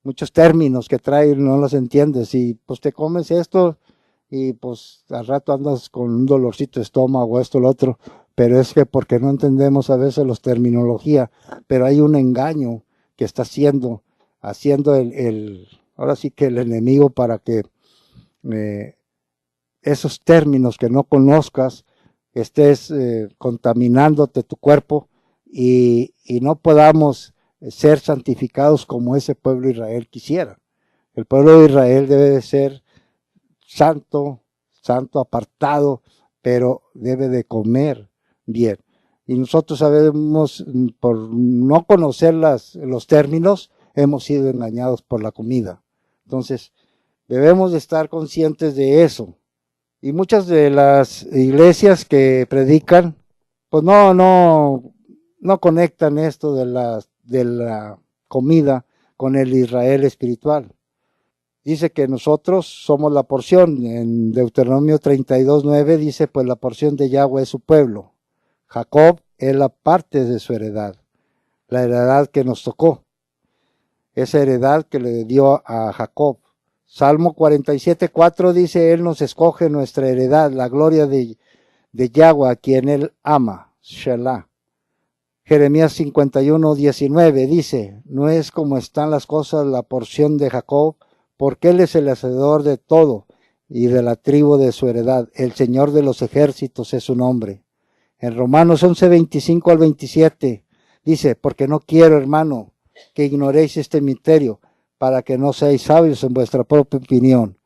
A: Muchos términos que traen no los entiendes y pues te comes esto y pues al rato andas con un dolorcito de estómago, esto, lo otro, pero es que porque no entendemos a veces los terminología, pero hay un engaño que está haciendo ahora sí que el enemigo para que esos términos que no conozcas estés contaminándote tu cuerpo y no podamos ser santificados como ese pueblo de Israel quisiera. El pueblo de Israel debe de ser santo, apartado, pero debe de comer bien. Y nosotros sabemos, por no conocer los términos, hemos sido engañados por la comida. Entonces, debemos de estar conscientes de eso. Y muchas de las iglesias que predican, pues no conectan esto de la comida con el Israel espiritual. Dice que nosotros somos la porción. En Deuteronomio 32:9 dice, pues la porción de Yahweh es su pueblo. Jacob es la parte de su heredad, la heredad que nos tocó, esa heredad que le dio a Jacob. Salmo 47:4 dice, Él nos escoge nuestra heredad, la gloria de Yahweh, a quien Él ama, Shelah. Jeremías 51:19 dice, no es como están las cosas la porción de Jacob, porque Él es el hacedor de todo y de la tribu de su heredad. El Señor de los ejércitos es su nombre. En Romanos 11:25-27 dice, porque no quiero, hermano, que ignoréis este misterio, para que no seáis sabios en vuestra propia opinión,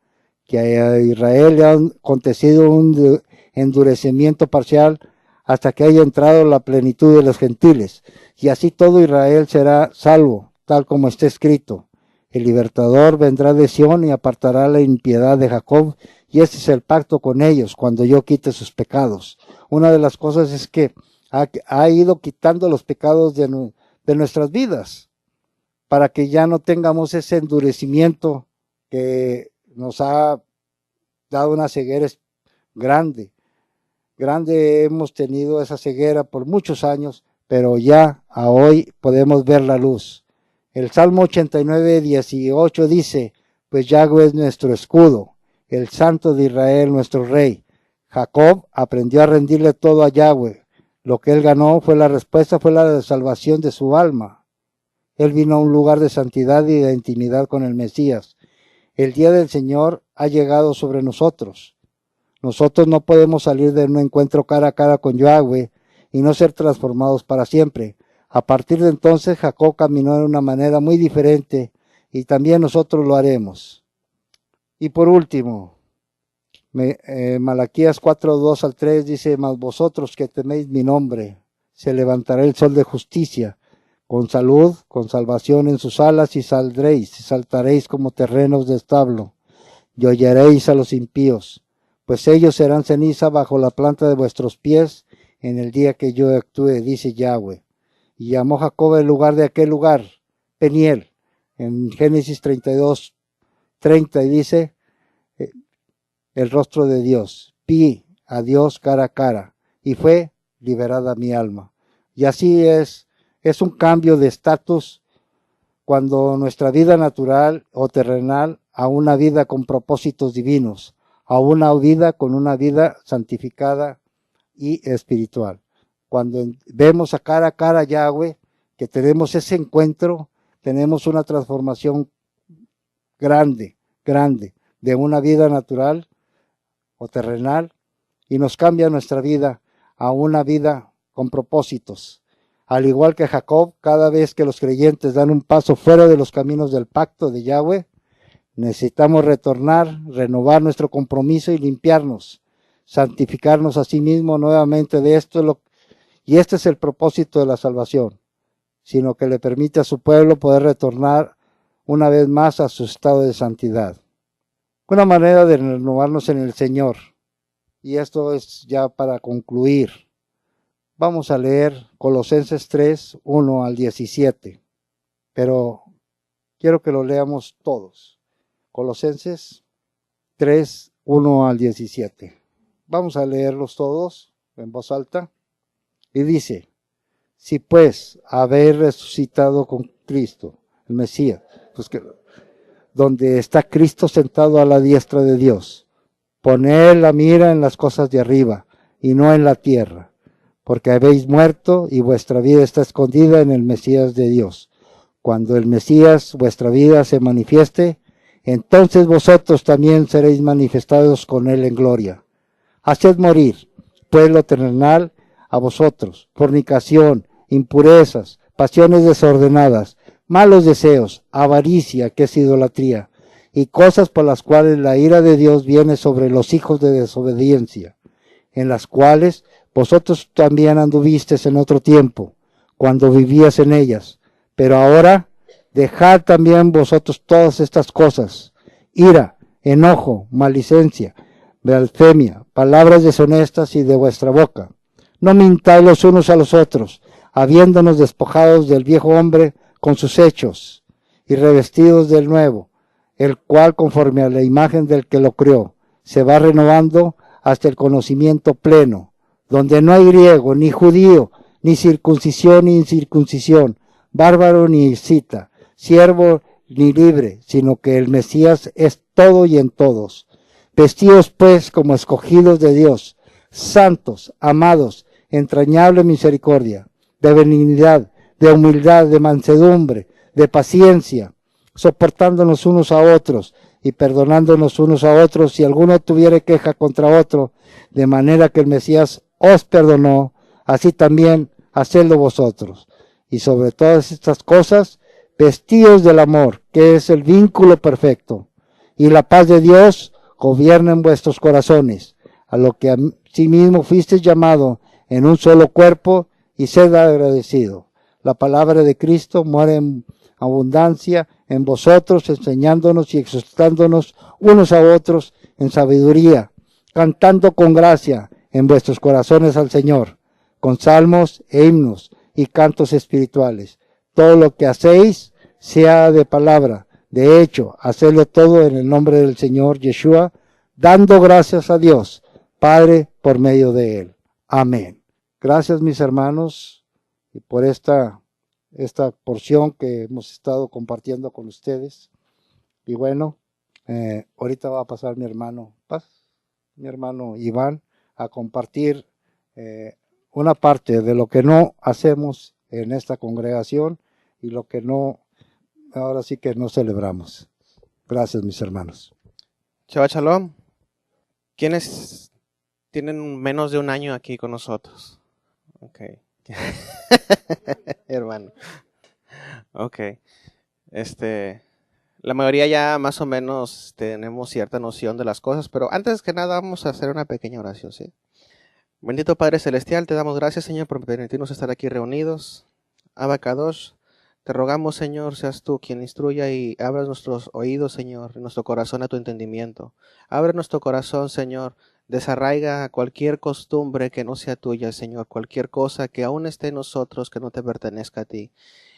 A: que a Israel le ha acontecido un endurecimiento parcial hasta que haya entrado la plenitud de los gentiles, y así todo Israel será salvo, tal como está escrito. El libertador vendrá de Sión y apartará la impiedad de Jacob, y este es el pacto con ellos cuando yo quite sus pecados. Una de las cosas es que ha ido quitando los pecados de nuestras vidas, para que ya no tengamos ese endurecimiento que nos ha dado una ceguera grande. Grande hemos tenido esa ceguera por muchos años, pero ya a hoy podemos ver la luz. El Salmo 89:18 dice, pues Yahweh es nuestro escudo, el Santo de Israel nuestro Rey. Jacob aprendió a rendirle todo a Yahweh. Lo que él ganó fue la salvación de su alma. Él vino a un lugar de santidad y de intimidad con el Mesías. El día del Señor ha llegado sobre nosotros. Nosotros no podemos salir de un encuentro cara a cara con Yahweh y no ser transformados para siempre. A partir de entonces Jacob caminó de una manera muy diferente y también nosotros lo haremos. Y por último, Malaquías 4:2-3 dice: mas vosotros que teméis mi nombre, se levantará el sol de justicia, con salud, con salvación en sus alas, y saldréis, y saltaréis como terrenos de establo, y hollaréis a los impíos, pues ellos serán ceniza bajo la planta de vuestros pies en el día que yo actúe, dice Yahweh. Y llamó Jacob el lugar de aquel lugar Peniel, en Génesis 32:30, y dice: el rostro de Dios, vi a Dios cara a cara, y fue liberada mi alma. Y así es un cambio de estatus cuando nuestra vida natural o terrenal a una vida con propósitos divinos, a una vida con una vida santificada y espiritual. Cuando vemos a cara Yahweh, que tenemos ese encuentro, tenemos una transformación grande, de una vida natural o terrenal, y nos cambia nuestra vida a una vida con propósitos. Al igual que Jacob, cada vez que los creyentes dan un paso fuera de los caminos del pacto de Yahweh, necesitamos retornar, renovar nuestro compromiso y limpiarnos, santificarnos a sí mismos nuevamente de esto. Y este es el propósito de la salvación, sino que le permite a su pueblo poder retornar una vez más a su estado de santidad. Una manera de renovarnos en el Señor, y esto es ya para concluir. Vamos a leer Colosenses 3:1-17, pero quiero que lo leamos todos. Colosenses 3:1-17. Vamos a leerlos todos en voz alta. Y dice: si pues habéis resucitado con Cristo, el Mesías, pues que donde está Cristo sentado a la diestra de Dios, poned la mira en las cosas de arriba y no en la tierra, porque habéis muerto y vuestra vida está escondida en el Mesías de Dios. Cuando el Mesías, vuestra vida, se manifieste, entonces vosotros también seréis manifestados con él en gloria. Haced morir, pues, lo terrenal a vosotros: fornicación, impurezas, pasiones desordenadas, malos deseos, avaricia, que es idolatría, y cosas por las cuales la ira de Dios viene sobre los hijos de desobediencia, en las cuales vosotros también anduvisteis en otro tiempo, cuando vivías en ellas. Pero ahora dejad también vosotros todas estas cosas: ira, enojo, maledicencia, blasfemia, palabras deshonestas y de vuestra boca. No mintáis los unos a los otros, habiéndonos despojados del viejo hombre con sus hechos, y revestidos del nuevo, el cual, conforme a la imagen del que lo creó, se va renovando hasta el conocimiento pleno, donde no hay griego, ni judío, ni circuncisión, ni incircuncisión, bárbaro, ni escita, siervo, ni libre, sino que el Mesías es todo y en todos. Vestidos pues como escogidos de Dios, santos, amados, entrañable misericordia, de benignidad, de humildad, de mansedumbre, de paciencia, soportándonos unos a otros y perdonándonos unos a otros si alguno tuviere queja contra otro, de manera que el Mesías os perdonó, así también hacedlo vosotros. Y sobre todas estas cosas, vestíos del amor, que es el vínculo perfecto, y la paz de Dios gobierna en vuestros corazones, a lo que a sí mismo fuisteis llamado en un solo cuerpo, y sed agradecido. La palabra de Cristo muere en abundancia en vosotros, enseñándonos y exhortándonos unos a otros en sabiduría, cantando con gracia en vuestros corazones al Señor, con salmos e himnos y cantos espirituales. Todo lo que hacéis, sea de palabra, de hecho, hacedlo todo en el nombre del Señor Yeshua, dando gracias a Dios, Padre, por medio de él. Amén. Gracias, mis hermanos, y por esta porción que hemos estado compartiendo con ustedes. Y bueno, ahorita va a pasar mi hermano Iván, a compartir una parte de lo que no hacemos en esta congregación y lo que no, ahora sí que no celebramos. Gracias, mis hermanos.
B: Shabbat Shalom. ¿Quiénes tienen menos de un año aquí con nosotros? Ok. Hermano. Ok. La mayoría ya más o menos tenemos cierta noción de las cosas, pero antes que nada vamos a hacer una pequeña oración, ¿sí? Bendito Padre Celestial, te damos gracias, Señor, por permitirnos estar aquí reunidos. Abacados, te rogamos, Señor, seas tú quien instruya y abras nuestros oídos, Señor, y nuestro corazón a tu entendimiento. Abre nuestro corazón, Señor, desarraiga cualquier costumbre que no sea tuya, Señor, cualquier cosa que aún esté en nosotros que no te pertenezca a ti,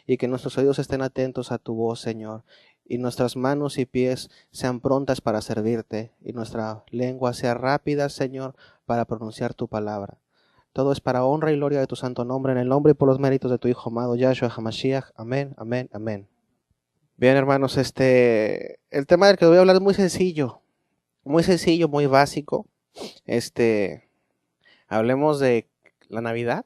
B: y que nuestros oídos estén atentos a tu voz, Señor, y nuestras manos y pies sean prontas para servirte, y nuestra lengua sea rápida, Señor, para pronunciar tu palabra. Todo es para honra y gloria de tu santo nombre, en el nombre y por los méritos de tu Hijo amado, Yahshua HaMashiach. Amén, amén, amén. Bien, hermanos, el tema del que voy a hablar es muy sencillo, muy básico. Hablemos de la Navidad.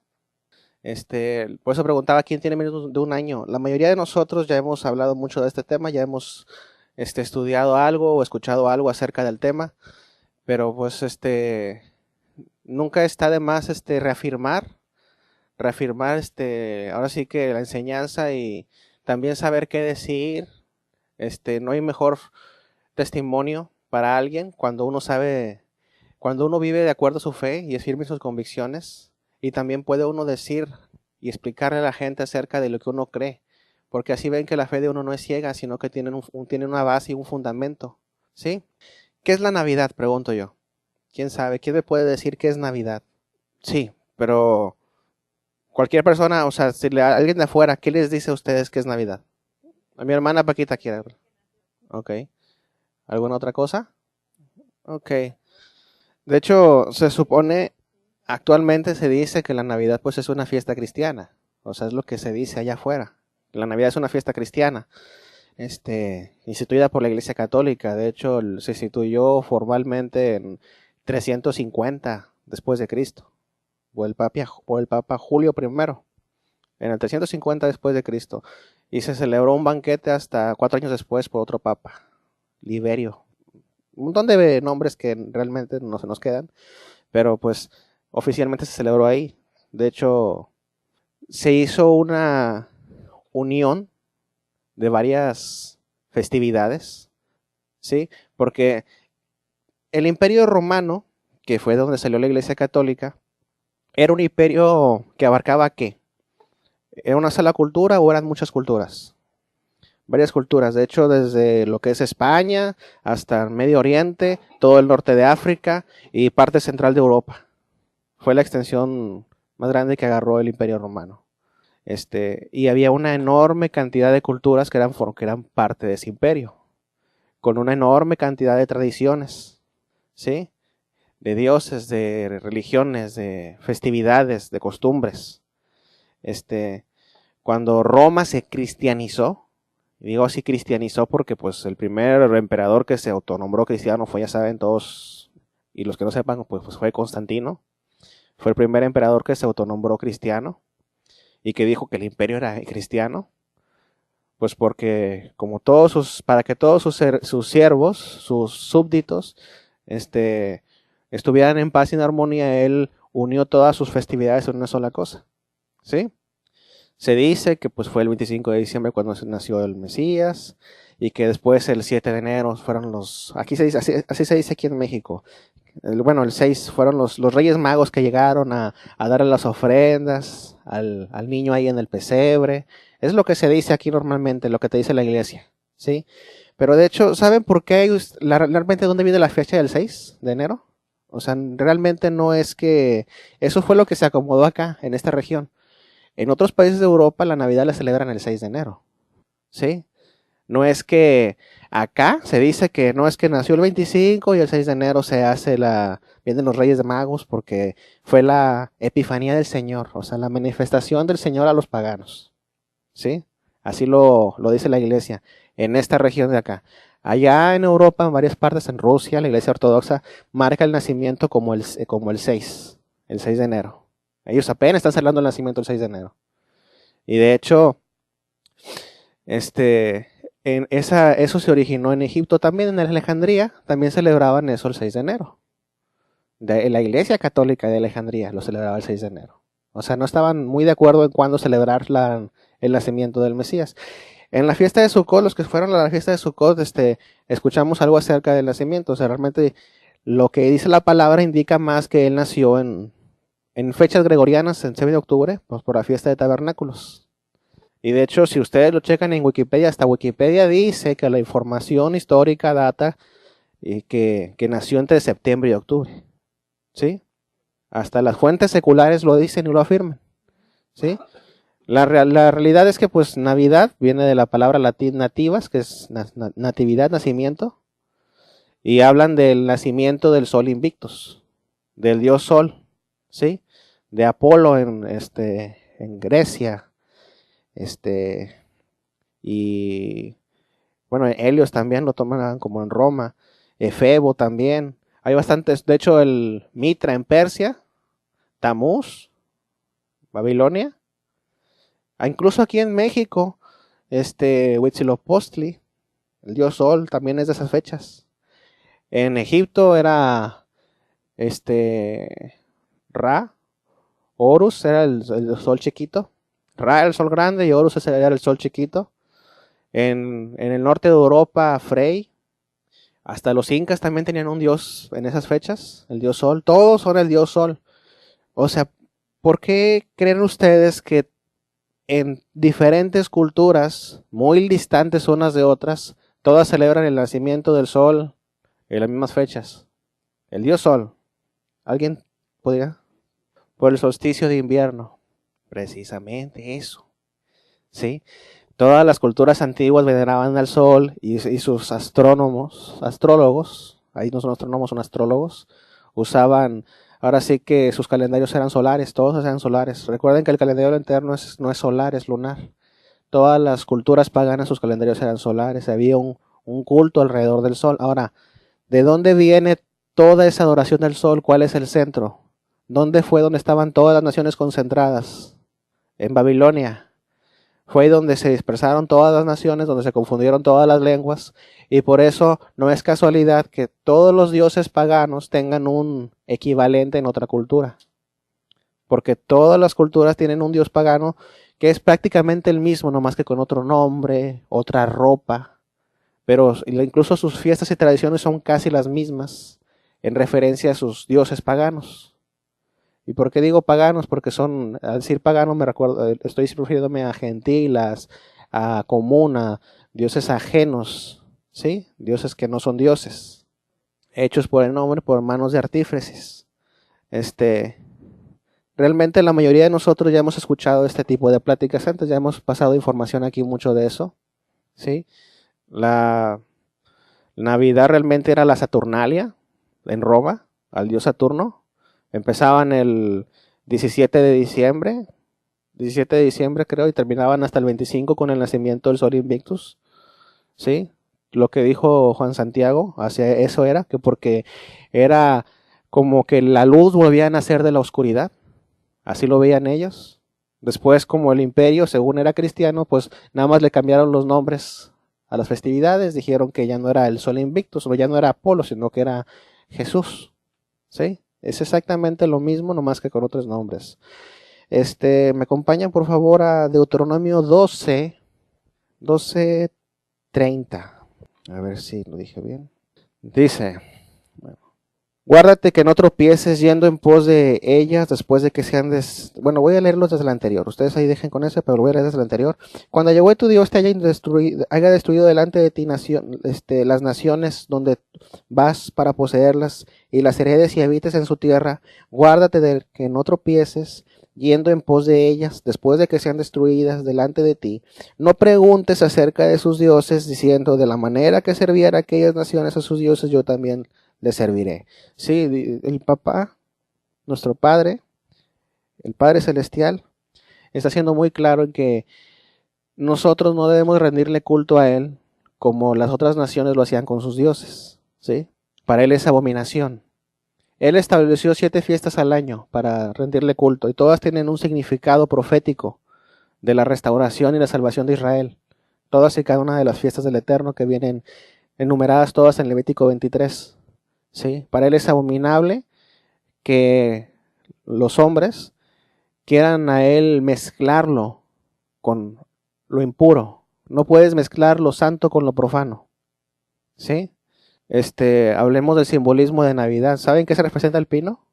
B: Por eso preguntaba quién tiene menos de un año. La mayoría de nosotros ya hemos hablado mucho de este tema, ya hemos estudiado algo o escuchado algo acerca del tema, pero pues nunca está de más reafirmar ahora sí que la enseñanza y también saber qué decir. No hay mejor testimonio para alguien cuando uno vive de acuerdo a su fe y es firme en sus convicciones, y también puede uno decir y explicarle a la gente acerca de lo que uno cree, porque así ven que la fe de uno no es ciega, sino que tiene una base y un fundamento, ¿sí? ¿Qué es la Navidad? Pregunto yo. ¿Quién sabe? ¿Quién me puede decir qué es Navidad? Sí, pero cualquier persona, o sea, si alguien de afuera, ¿qué les dice a ustedes que es Navidad? A mi hermana Paquita quiere hablar. Ok. ¿Alguna otra cosa? Ok. De hecho, se supone, actualmente se dice que la Navidad pues es una fiesta cristiana. O sea, es lo que se dice allá afuera. La Navidad es una fiesta cristiana. Instituida por la Iglesia Católica. De hecho, se instituyó formalmente en 350 después de Cristo. O el Papa Julio I. En el 350 después de Cristo. Y se celebró un banquete hasta 4 años después por otro papa, Liberio. Un montón de nombres que realmente no se nos quedan, pero pues oficialmente se celebró ahí. De hecho, se hizo una unión de varias festividades, ¿sí? Porque el Imperio Romano, que fue donde salió la Iglesia Católica, era un imperio que abarcaba ¿qué? ¿Era una sola cultura o eran muchas culturas? Varias culturas, de hecho, desde lo que es España hasta el Medio Oriente, todo el norte de África y parte central de Europa. Fue la extensión más grande que agarró el Imperio Romano. Y había una enorme cantidad de culturas que eran parte de ese imperio, con una enorme cantidad de tradiciones, ¿sí? De dioses, de religiones, de festividades, de costumbres. Cuando Roma se cristianizó, y digo así cristianizó porque pues el primer emperador que se autonombró cristiano fue, ya saben todos, y los que no sepan, pues fue Constantino. Fue el primer emperador que se autonombró cristiano y que dijo que el imperio era cristiano. Pues porque para que todos sus siervos, sus súbditos, estuvieran en paz y en armonía, él unió todas sus festividades en una sola cosa, ¿sí? Se dice que pues fue el 25 de diciembre cuando nació el Mesías y que después el 7 de enero fueron aquí se dice, así se dice aquí en México. El 6 fueron los Reyes Magos que llegaron a darle las ofrendas al niño ahí en el pesebre. Es lo que se dice aquí normalmente, lo que te dice la iglesia, ¿sí? Pero de hecho, ¿saben por qué realmente dónde viene la fecha del 6 de enero? O sea, realmente no es que eso fue lo que se acomodó acá, en esta región. En otros países de Europa la Navidad la celebran el 6 de enero, ¿sí? No es que acá se dice que no es que nació el 25 y el 6 de enero vienen los Reyes Magos porque fue la epifanía del Señor, o sea, la manifestación del Señor a los paganos, ¿sí? Así lo dice la iglesia en esta región de acá. Allá en Europa, en varias partes, en Rusia, la iglesia ortodoxa marca el nacimiento como el 6, el 6 de enero. Ellos apenas están celebrando el nacimiento el 6 de enero. Y de hecho, eso se originó en Egipto también, en Alejandría, también celebraban eso el 6 de enero. de la Iglesia Católica de Alejandría lo celebraba el 6 de enero. O sea, no estaban muy de acuerdo en cuándo celebrar el nacimiento del Mesías. En la fiesta de Sukkot, los que fueron a la fiesta de Sukkot, escuchamos algo acerca del nacimiento. O sea, realmente lo que dice la palabra indica más que él nació en fechas gregorianas, en 7 de octubre, pues por la fiesta de tabernáculos. Y de hecho, si ustedes lo checan en Wikipedia, hasta Wikipedia dice que la información histórica data que nació entre septiembre y octubre. ¿Sí? Hasta las fuentes seculares lo dicen y lo afirman. ¿Sí? La realidad es que pues Navidad viene de la palabra latín nativas, que es natividad, nacimiento, y hablan del nacimiento del sol Invictus, del dios Sol, ¿sí? De Apolo en Grecia, y bueno, Helios también lo toman como en Roma, Efebo también. Hay bastantes, de hecho el Mitra en Persia, Tamuz, Babilonia. Incluso aquí en México, Huitzilopochtli, el dios Sol, también es de esas fechas. En Egipto era Ra, Horus era el sol chiquito. Ra era el sol grande y Horus era el sol chiquito. En el norte de Europa, Frey. Hasta los incas también tenían un dios en esas fechas, el dios Sol. Todos son el dios Sol. O sea, ¿por qué creen ustedes que en diferentes culturas, muy distantes unas de otras, todas celebran el nacimiento del sol en las mismas fechas? El dios Sol. ¿Alguien podría? Por el solsticio de invierno. Precisamente eso. ¿Sí? Todas las culturas antiguas veneraban al sol y sus astrólogos, ahí no son astrónomos, son astrólogos, usaban, ahora sí que sus calendarios eran solares, todos eran solares. Recuerden que el calendario interno no es solar, es lunar. Todas las culturas paganas, sus calendarios eran solares, había un culto alrededor del sol. Ahora, ¿de dónde viene toda esa adoración del sol? ¿Cuál es el centro? ¿Dónde fue donde estaban todas las naciones concentradas? En Babilonia. Fue ahí donde se dispersaron todas las naciones, donde se confundieron todas las lenguas, y por eso no es casualidad que todos los dioses paganos tengan un equivalente en otra cultura. Porque todas las culturas tienen un dios pagano que es prácticamente el mismo, nomás que con otro nombre, otra ropa, pero incluso sus fiestas y tradiciones son casi las mismas en referencia a sus dioses paganos. ¿Y por qué digo paganos? Porque al decir pagano me recuerdo, estoy refiriéndome a gentilas, a comuna, dioses ajenos, ¿sí? Dioses que no son dioses, hechos por el nombre, por manos de artífices. Realmente la mayoría de nosotros ya hemos escuchado este tipo de pláticas antes, ya hemos pasado información aquí mucho de eso, ¿sí? La Navidad realmente era la Saturnalia en Roma, al dios Saturno. Empezaban el 17 de diciembre creo, y terminaban hasta el 25 con el nacimiento del Sol Invictus. ¿Sí? Lo que dijo Juan Santiago, hacia eso era, que porque era como que la luz volvía a nacer de la oscuridad. Así lo veían ellos. Después, como el imperio, según era cristiano, pues nada más le cambiaron los nombres a las festividades. Dijeron que ya no era el Sol Invictus, o ya no era Apolo, sino que era Jesús. ¿Sí? Es exactamente lo mismo, nomás que con otros nombres. Me acompañan por favor a Deuteronomio 12:30. A ver si lo dije bien. Dice, guárdate que no tropieces yendo en pos de ellas después de que sean Bueno, voy a leerlos desde el anterior. Ustedes ahí dejen con ese, pero lo voy a leer desde el anterior. Cuando Yahweh tu Dios te haya destruido delante de ti las naciones donde vas para poseerlas y las heredes y habites en su tierra, guárdate de que no tropieces yendo en pos de ellas después de que sean destruidas delante de ti. No preguntes acerca de sus dioses diciendo, de la manera que servían aquellas naciones a sus dioses, yo también le serviré. Sí, el papá, nuestro Padre, el Padre Celestial, está siendo muy claro en que nosotros no debemos rendirle culto a Él como las otras naciones lo hacían con sus dioses. ¿Sí? Para Él es abominación. Él estableció 7 fiestas al año para rendirle culto y todas tienen un significado profético de la restauración y la salvación de Israel. Todas y cada una de las fiestas del Eterno que vienen enumeradas todas en Levítico 23. ¿Sí? Para Él es abominable que los hombres quieran a él mezclarlo con lo impuro. No puedes mezclar lo santo con lo profano. ¿Sí? Hablemos del simbolismo de Navidad. ¿Saben qué se representa el pino?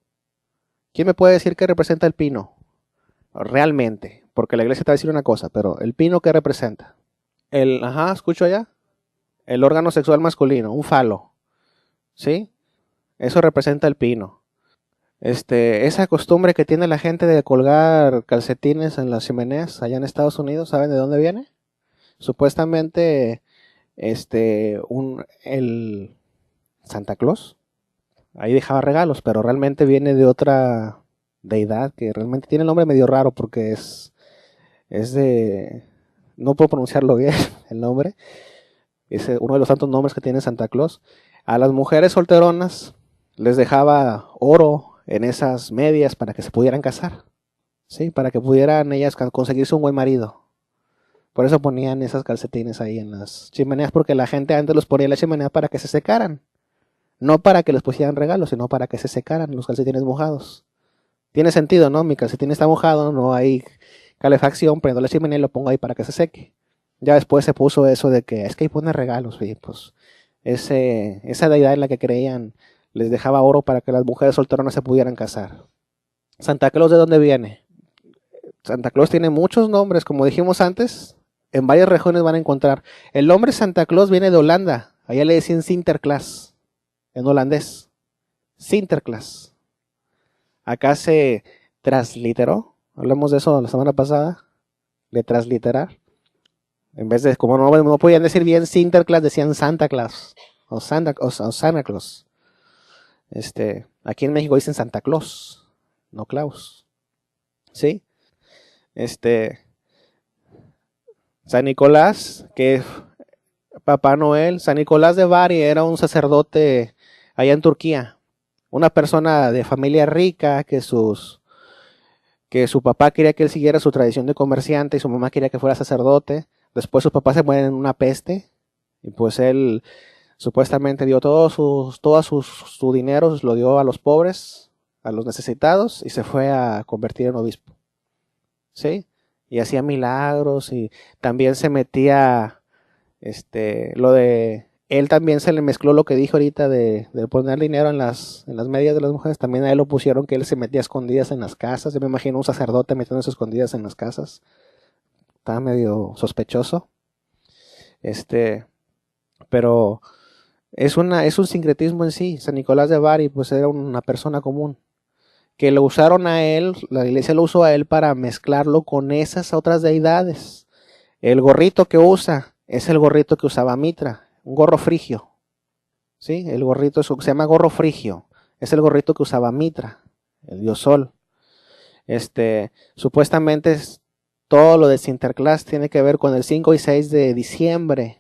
B: ¿Quién me puede decir qué representa el pino? Realmente, porque la iglesia te va a decir una cosa, pero ¿el pino qué representa? Escucho allá. El órgano sexual masculino, un falo. ¿Sí? Eso representa el pino. Esa costumbre que tiene la gente de colgar calcetines en las chimeneas allá en Estados Unidos, ¿saben de dónde viene? Supuestamente, el Santa Claus ahí dejaba regalos, pero realmente viene de otra deidad que realmente tiene el nombre medio raro porque es de, no puedo pronunciarlo bien el nombre, es uno de los tantos nombres que tiene Santa Claus. A las mujeres solteronas les dejaba oro en esas medias para que se pudieran casar, ¿sí? Para que pudieran ellas conseguirse un buen marido. Por eso ponían esas calcetines ahí en las chimeneas, porque la gente antes los ponía en la chimenea para que se secaran. No para que les pusieran regalos, sino para que se secaran los calcetines mojados. Tiene sentido, ¿no? Mi calcetín está mojado, no hay calefacción, prendo la chimenea y lo pongo ahí para que se seque. Ya después se puso eso de que es que ahí pone regalos, y pues esa deidad en la que creían les dejaba oro para que las mujeres solteronas se pudieran casar. ¿Santa Claus de dónde viene? Santa Claus tiene muchos nombres, como dijimos antes, en varias regiones van a encontrar. El nombre Santa Claus viene de Holanda, allá le decían Sinterklaas, en holandés, Sinterklaas. Acá se transliteró, hablamos de eso la semana pasada, de transliterar. En vez de, como no podían decir bien Sinterklaas, decían Santa Claus o Santa Claus. Aquí en México dicen Santa Claus, no Claus. ¿Sí? San Nicolás, que es Papá Noel, San Nicolás de Bari era un sacerdote allá en Turquía, una persona de familia rica que su papá quería que él siguiera su tradición de comerciante y su mamá quería que fuera sacerdote. Después sus papás se mueren en una peste y pues él supuestamente dio todo su dinero, lo dio a los pobres, a los necesitados y se fue a convertir en obispo. ¿Sí? Y hacía milagros y también se metía lo de él también se le mezcló lo que dijo ahorita de poner dinero en las medias de las mujeres. También a él lo pusieron que él se metía a escondidas en las casas. Yo me imagino un sacerdote metiéndose escondidas en las casas. Estaba medio sospechoso. Pero es un sincretismo en sí. San Nicolás de Bari pues era una persona común. Que lo usaron a él, la iglesia lo usó a él para mezclarlo con esas otras deidades. El gorrito que usa es el gorrito que usaba Mitra, un gorro frigio. ¿Sí? El gorrito se llama gorro frigio. Es el gorrito que usaba Mitra, el dios Sol. Supuestamente todo lo de Sinterklaas tiene que ver con el 5 y 6 de diciembre.